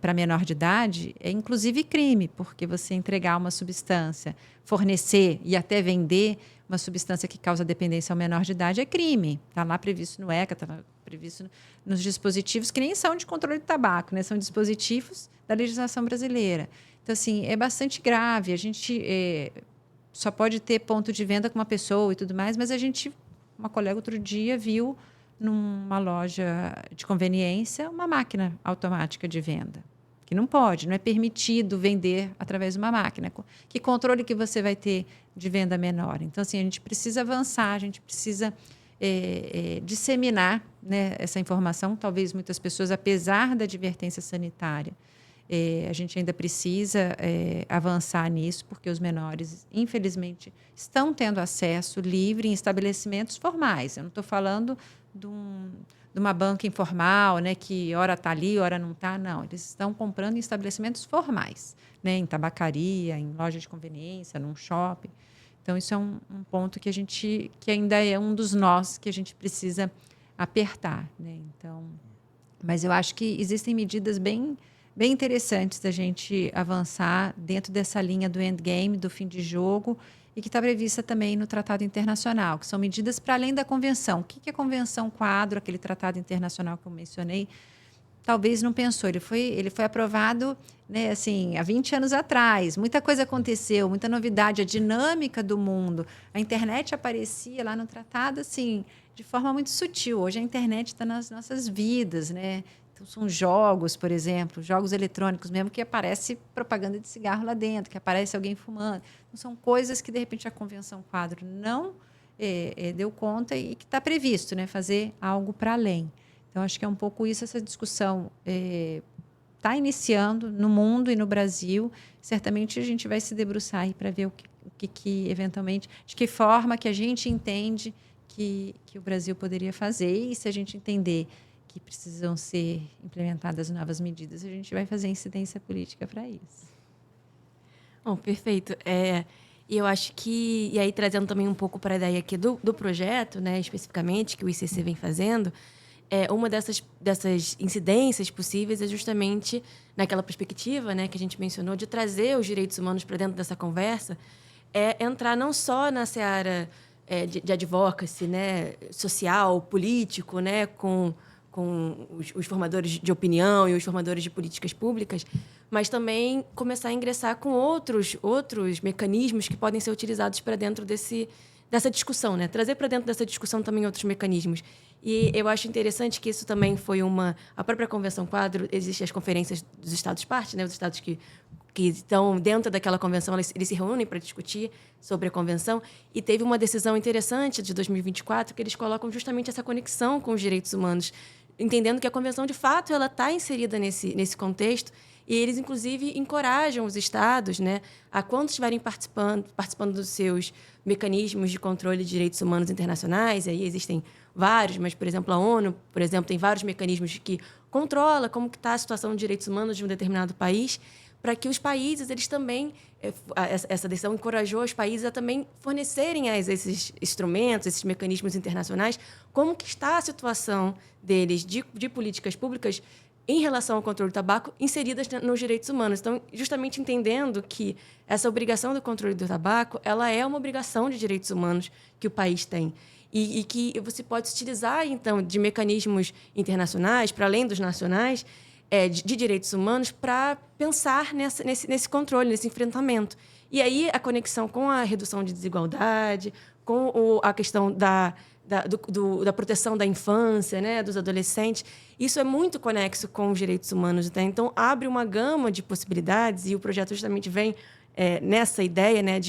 para menor de idade é inclusive crime, porque você entregar uma substância, fornecer e até vender uma substância que causa dependência ao menor de idade é crime. Está lá previsto no ECA, está previsto nos dispositivos que nem são de controle de tabaco, né? São dispositivos da legislação brasileira. Então, assim, é bastante grave. A gente só pode ter ponto de venda com uma pessoa e tudo mais, mas uma colega outro dia viu numa loja de conveniência uma máquina automática de venda. Que não é permitido vender através de uma máquina. Que controle que você vai ter de venda menor? Então, assim, a gente precisa avançar, a gente precisa disseminar, né, essa informação. Talvez muitas pessoas, apesar da advertência sanitária, a gente ainda precisa avançar nisso, porque os menores, infelizmente, estão tendo acesso livre em estabelecimentos formais. Eu não estou falando de uma banca informal, né, que ora está ali, ora não está. Não, eles estão comprando em estabelecimentos formais, né, em tabacaria, em loja de conveniência, num shopping. Então, isso é um ponto que ainda é um dos nós que a gente precisa apertar. Né? Então, mas eu acho que existem medidas bem interessantes da gente avançar dentro dessa linha do endgame, do fim de jogo, e que está prevista também no Tratado Internacional, que são medidas para além da Convenção. O que é a Convenção Quadro, aquele tratado internacional que eu mencionei? Talvez não pensou. Ele foi aprovado, né, assim, há 20 anos atrás. Muita coisa aconteceu, muita novidade, a dinâmica do mundo. A internet aparecia lá no tratado assim, de forma muito sutil. Hoje a internet está nas nossas vidas, né? Então, são jogos, por exemplo, jogos eletrônicos mesmo, que aparece propaganda de cigarro lá dentro, que aparece alguém fumando. Então, são coisas que, de repente, a Convenção Quadro não deu conta e que está previsto, né, fazer algo para além. Então, acho que é um pouco isso, essa discussão está iniciando no mundo e no Brasil. Certamente a gente vai se debruçar aí para ver o que eventualmente, de que forma que a gente entende que o Brasil poderia fazer. E se a gente entender que precisam ser implementadas novas medidas, a gente vai fazer incidência política para isso. Bom, perfeito. E eu acho que, e aí trazendo também um pouco para a ideia aqui do projeto, né, especificamente, que o ICC vem fazendo, uma dessas incidências possíveis é justamente naquela perspectiva, né, que a gente mencionou, de trazer os direitos humanos para dentro dessa conversa, é entrar não só na seara de advocacy, né, social, político, né, com os formadores de opinião e os formadores de políticas públicas, mas também começar a ingressar com outros mecanismos que podem ser utilizados para dentro dessa discussão, né? Trazer para dentro dessa discussão também outros mecanismos. E eu acho interessante que isso também foi a própria Convenção Quadro, existem as conferências dos Estados-partes, né? Os Estados que estão dentro daquela convenção, eles se reúnem para discutir sobre a convenção, e teve uma decisão interessante de 2024 que eles colocam justamente essa conexão com os direitos humanos, entendendo que a convenção, de fato, ela está inserida nesse contexto, e eles, inclusive, encorajam os estados, né, a quando estiverem participando dos seus mecanismos de controle de direitos humanos internacionais, e aí existem vários, mas, por exemplo, a ONU, por exemplo, tem vários mecanismos que controla como que está a situação de direitos humanos de um determinado país, para que os países, eles também, essa decisão encorajou os países a também fornecerem a esses instrumentos, esses mecanismos internacionais, como que está a situação deles de políticas públicas em relação ao controle do tabaco inseridas nos direitos humanos. Então, justamente entendendo que essa obrigação do controle do tabaco, ela é uma obrigação de direitos humanos que o país tem. E que você pode utilizar, então, de mecanismos internacionais, para além dos nacionais, de direitos humanos, para pensar nesse controle, nesse enfrentamento. E aí a conexão com a redução de desigualdade, com a questão da proteção da infância, né, dos adolescentes, isso é muito conexo com os direitos humanos. Né? Então, abre uma gama de possibilidades, e o projeto justamente vem nessa ideia, né,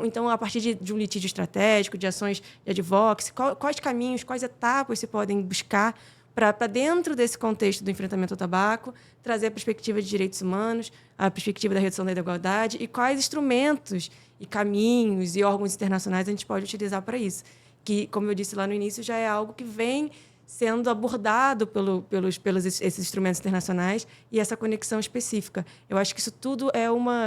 então, a partir de um litígio estratégico, de ações de advocacy, quais caminhos, quais etapas se podem buscar para dentro desse contexto do enfrentamento ao tabaco, trazer a perspectiva de direitos humanos, a perspectiva da redução da desigualdade, e quais instrumentos e caminhos e órgãos internacionais a gente pode utilizar para isso. Que, como eu disse lá no início, já é algo que vem sendo abordado pelos esses instrumentos internacionais e essa conexão específica. Eu acho que isso tudo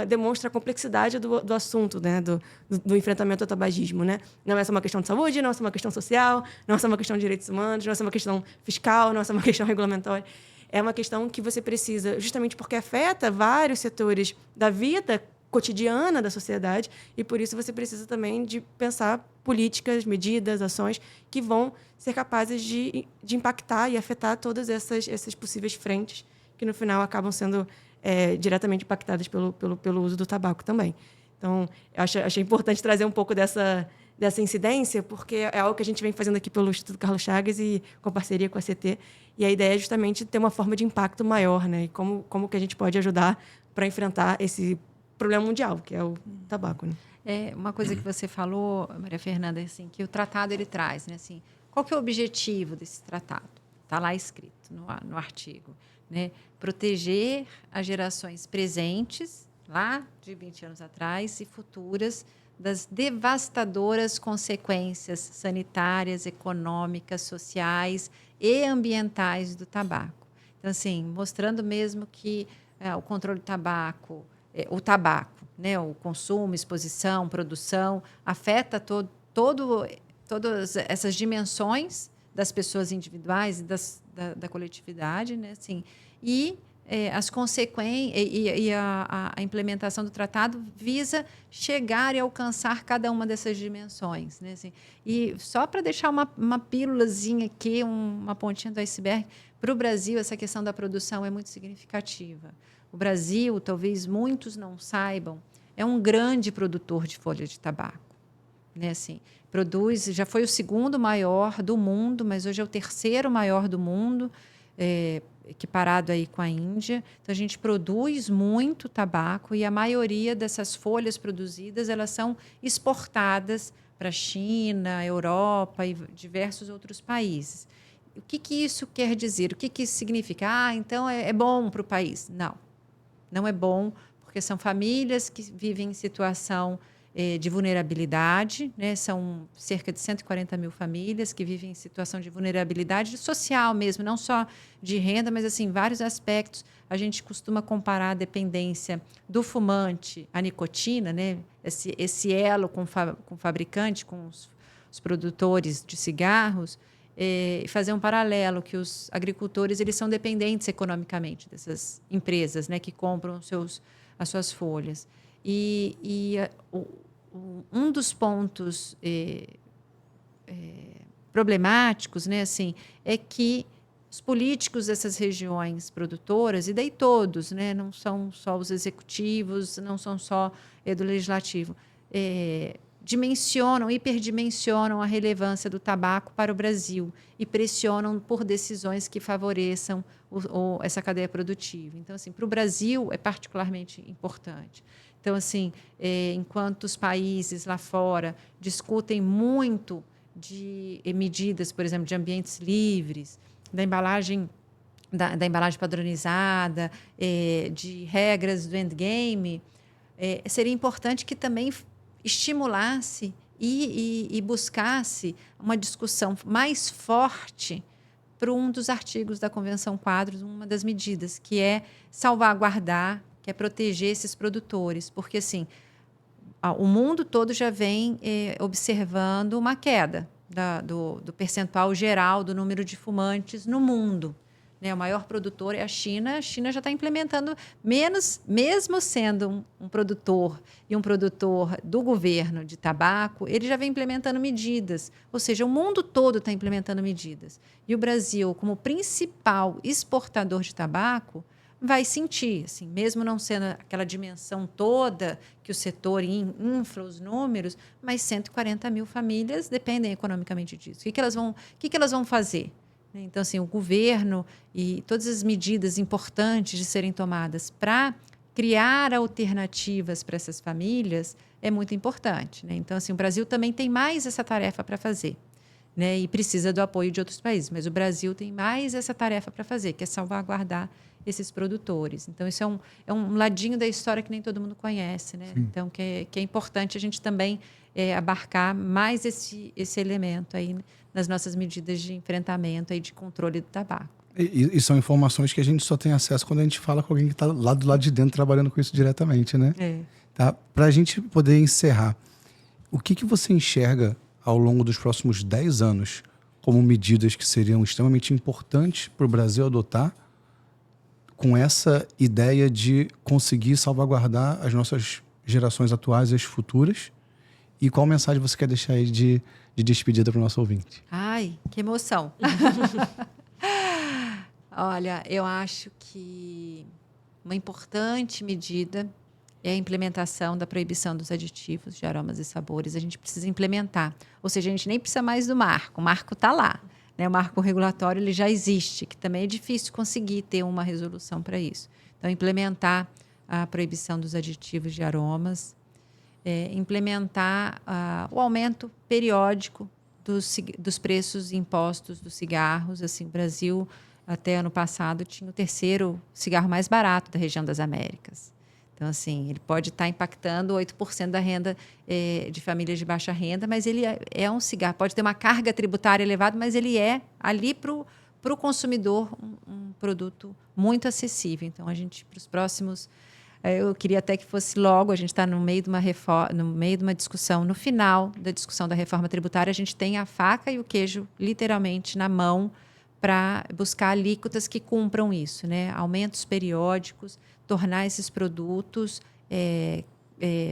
demonstra a complexidade do assunto, né? do enfrentamento ao tabagismo. Né? Não é só uma questão de saúde, não é só uma questão social, não é só uma questão de direitos humanos, não é só uma questão fiscal, não é só uma questão regulamentar. É uma questão que você precisa, justamente porque afeta vários setores da vida cotidiana da sociedade, e por isso você precisa também de pensar políticas, medidas, ações que vão ser capazes de impactar e afetar todas essas possíveis frentes que, no final, acabam sendo diretamente impactadas pelo uso do tabaco também. Então, eu achei importante trazer um pouco dessa incidência, porque é algo que a gente vem fazendo aqui pelo Instituto Carlos Chagas e com parceria com a CT, e a ideia é justamente ter uma forma de impacto maior, né? E como que a gente pode ajudar para enfrentar esse problema mundial, que é o tabaco. Né? Uma coisa que você falou, Maria Fernanda, assim, que o tratado ele traz, né? Assim, qual que é o objetivo desse tratado? Está lá escrito no artigo. Né? Proteger as gerações presentes, lá de 20 anos atrás, e futuras, das devastadoras consequências sanitárias, econômicas, sociais e ambientais do tabaco. Então, assim, mostrando mesmo que o controle do tabaco, o tabaco, né, o consumo, exposição, produção, afeta todas essas dimensões das pessoas individuais e da coletividade, né, assim, e as consequências e a implementação do tratado visa chegar e alcançar cada uma dessas dimensões, né, assim. E só para deixar uma pílulazinha aqui, uma pontinha do iceberg, para o Brasil essa questão da produção é muito significativa. O Brasil, talvez muitos não saibam, é um grande produtor de folha de tabaco. Né? Assim, já foi o segundo maior do mundo, mas hoje é o terceiro maior do mundo, equiparado aí com a Índia. Então, a gente produz muito tabaco e a maioria dessas folhas produzidas elas são exportadas para a China, Europa e diversos outros países. O que isso quer dizer? O que isso significa? Então é bom para o país? Não é bom, porque são famílias que vivem em situação de vulnerabilidade, né? São cerca de 140 mil famílias que vivem em situação de vulnerabilidade social mesmo, não só de renda, mas assim, vários aspectos. A gente costuma comparar a dependência do fumante à nicotina, né? Esse elo com o fabricante, com os produtores de cigarros, e fazer um paralelo que os agricultores eles são dependentes economicamente dessas empresas, né, que compram as suas folhas. O um dos pontos problemáticos, né, assim, é que os políticos dessas regiões produtoras, e daí todos, né, não são só os executivos, não são só do legislativo, hiperdimensionam a relevância do tabaco para o Brasil e pressionam por decisões que favoreçam essa cadeia produtiva. Então, assim, para o Brasil é particularmente importante. Então, assim, enquanto os países lá fora discutem muito de medidas, por exemplo, de ambientes livres, da embalagem padronizada, de regras do endgame, seria importante que também estimulasse e buscasse uma discussão mais forte para um dos artigos da Convenção Quadros, uma das medidas, que é salvaguardar, que é proteger esses produtores, porque assim o mundo todo já vem observando uma queda do percentual geral do número de fumantes no mundo. Né? O maior produtor é a China já está implementando menos, mesmo sendo um produtor e um produtor do governo de tabaco, ele já vem implementando medidas, ou seja, o mundo todo está implementando medidas. E o Brasil, como principal exportador de tabaco, vai sentir, assim, mesmo não sendo aquela dimensão toda que o setor infla os números, mas 140 mil famílias dependem economicamente disso. O que elas vão fazer? Então, assim, o governo e todas as medidas importantes de serem tomadas para criar alternativas para essas famílias é muito importante. Né? Então, assim, o Brasil também tem mais essa tarefa para fazer. Né? E precisa do apoio de outros países. Mas o Brasil tem mais essa tarefa para fazer, que é salvaguardar esses produtores. Então, isso é um ladinho da história que nem todo mundo conhece. Né? Então, que é importante a gente também abarcar mais esse elemento aí nas nossas medidas de enfrentamento e de controle do tabaco. E são informações que a gente só tem acesso quando a gente fala com alguém que está lá do lado de dentro trabalhando com isso diretamente, né? Tá? Para a gente poder encerrar, o que você enxerga ao longo dos próximos 10 anos como medidas que seriam extremamente importantes para o Brasil adotar com essa ideia de conseguir salvaguardar as nossas gerações atuais e as futuras? E qual mensagem você quer deixar aí de despedida para o nosso ouvinte? Ai, que emoção! Olha, eu acho que uma importante medida é a implementação da proibição dos aditivos de aromas e sabores. A gente precisa implementar. Ou seja, a gente nem precisa mais do marco. O marco está lá. Né? O marco regulatório ele já existe, que também é difícil conseguir ter uma resolução para isso. Então, implementar a proibição dos aditivos de aromas, implementar o aumento periódico dos preços impostos dos cigarros. Assim, o Brasil, até ano passado, tinha o terceiro cigarro mais barato da região das Américas. Então, assim, ele pode estar impactando 8% da renda de famílias de baixa renda, mas ele é um cigarro. Pode ter uma carga tributária elevada, mas ele é, ali para o consumidor, um produto muito acessível. Então, a gente, para os próximos... eu queria até que fosse logo, a gente está no meio de uma discussão, no final da discussão da reforma tributária, a gente tem a faca e o queijo literalmente na mão para buscar alíquotas que cumpram isso, né? Aumentos periódicos, tornar esses produtos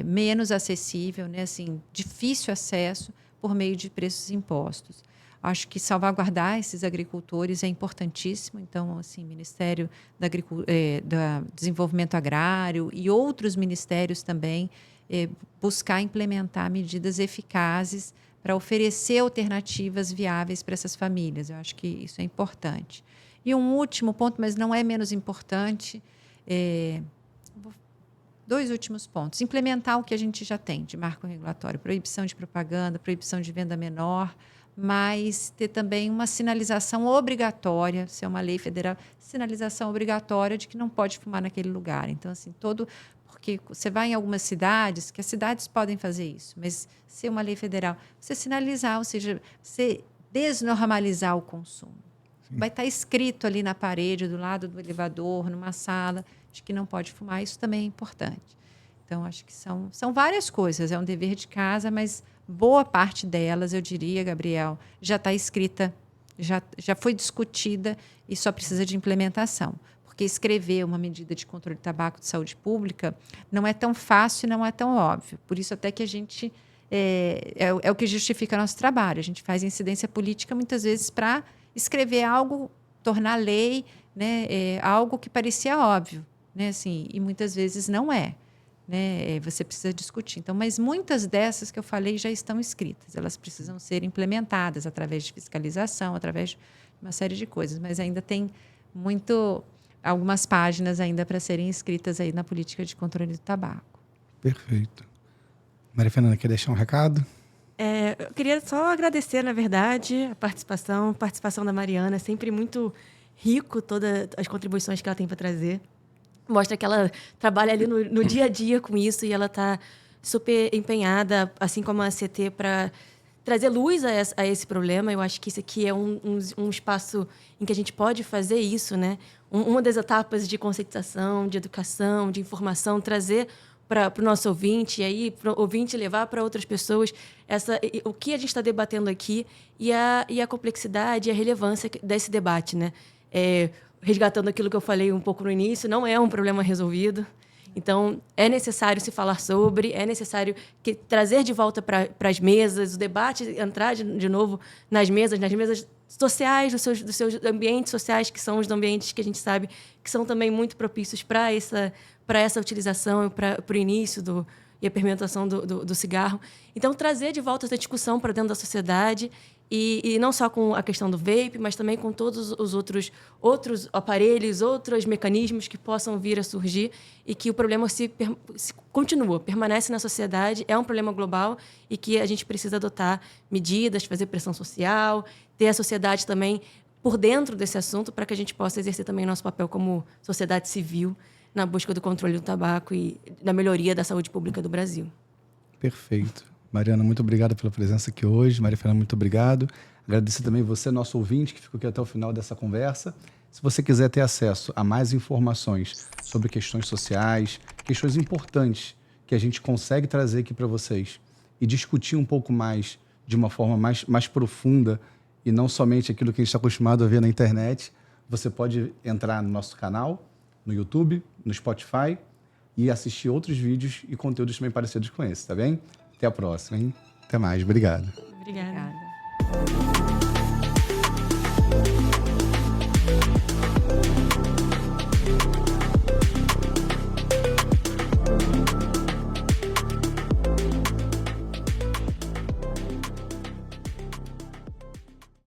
menos acessível, né? Assim, difícil acesso por meio de preços impostos. Acho que salvaguardar esses agricultores é importantíssimo. Então, assim, Ministério do Desenvolvimento Agrário e outros ministérios também buscar implementar medidas eficazes para oferecer alternativas viáveis para essas famílias. Eu acho que isso é importante. E um último ponto, mas não é menos importante, 2 últimos pontos. Implementar o que a gente já tem de marco regulatório, proibição de propaganda, proibição de venda menor, mas ter também uma sinalização obrigatória, se é uma lei federal, sinalização obrigatória de que não pode fumar naquele lugar. Então, assim, porque você vai em algumas cidades, que as cidades podem fazer isso, mas se é uma lei federal, você sinalizar, ou seja, você desnormalizar o consumo. Sim. Vai estar escrito ali na parede, do lado do elevador, numa sala, de que não pode fumar, isso também é importante. Então, acho que são várias coisas, é um dever de casa, mas boa parte delas, eu diria, Gabriel, já está escrita, já foi discutida e só precisa de implementação. porque escrever uma medida de controle de tabaco de saúde pública não é tão fácil e não é tão óbvio. Por isso até que a gente é o que justifica nosso trabalho. A gente faz incidência política muitas vezes para escrever algo, tornar lei, né, algo que parecia óbvio, né, assim, e muitas vezes não é. Né, você precisa discutir. Então, mas muitas dessas que eu falei já estão escritas. Elas precisam ser implementadas através de fiscalização, através de uma série de coisas. Mas ainda tem algumas páginas ainda para serem escritas aí na política de controle do tabaco. Perfeito. Maria Fernanda, quer deixar um recado? Eu queria só agradecer, na verdade, a participação da Mariana. É sempre muito rico todas as contribuições que ela tem para trazer. Mostra que ela trabalha ali no dia a dia com isso e ela está super empenhada, assim como a CT, para trazer luz a esse problema. Eu acho que isso aqui é um espaço em que a gente pode fazer isso, né? Uma das etapas de conscientização, de educação, de informação, trazer para o nosso ouvinte, e aí para o ouvinte levar para outras pessoas o que a gente está debatendo aqui e a complexidade e a relevância desse debate, né? Resgatando aquilo que eu falei um pouco no início, não é um problema resolvido. Então, é necessário se falar sobre, é necessário trazer de volta para as mesas, o debate entrar de novo nas mesas sociais, dos seus ambientes sociais, que são os ambientes que a gente sabe que são também muito propícios para essa utilização, para o início e a permutação do cigarro. Então, trazer de volta essa discussão para dentro da sociedade e não só com a questão do vape, mas também com todos os outros aparelhos, outros mecanismos que possam vir a surgir e que o problema continua, permanece na sociedade, é um problema global e que a gente precisa adotar medidas, fazer pressão social, ter a sociedade também por dentro desse assunto para que a gente possa exercer também nosso papel como sociedade civil na busca do controle do tabaco e da melhoria da saúde pública do Brasil. Perfeito. Mariana, muito obrigado pela presença aqui hoje. Maria Fernanda, muito obrigado. Agradecer também você, nosso ouvinte, que ficou aqui até o final dessa conversa. Se você quiser ter acesso a mais informações sobre questões sociais, questões importantes que a gente consegue trazer aqui para vocês e discutir um pouco mais, de uma forma mais profunda e não somente aquilo que a gente está acostumado a ver na internet, você pode entrar no nosso canal, no YouTube, no Spotify e assistir outros vídeos e conteúdos também parecidos com esse, tá bem? Até a próxima, hein? Até mais. Obrigado. Obrigada.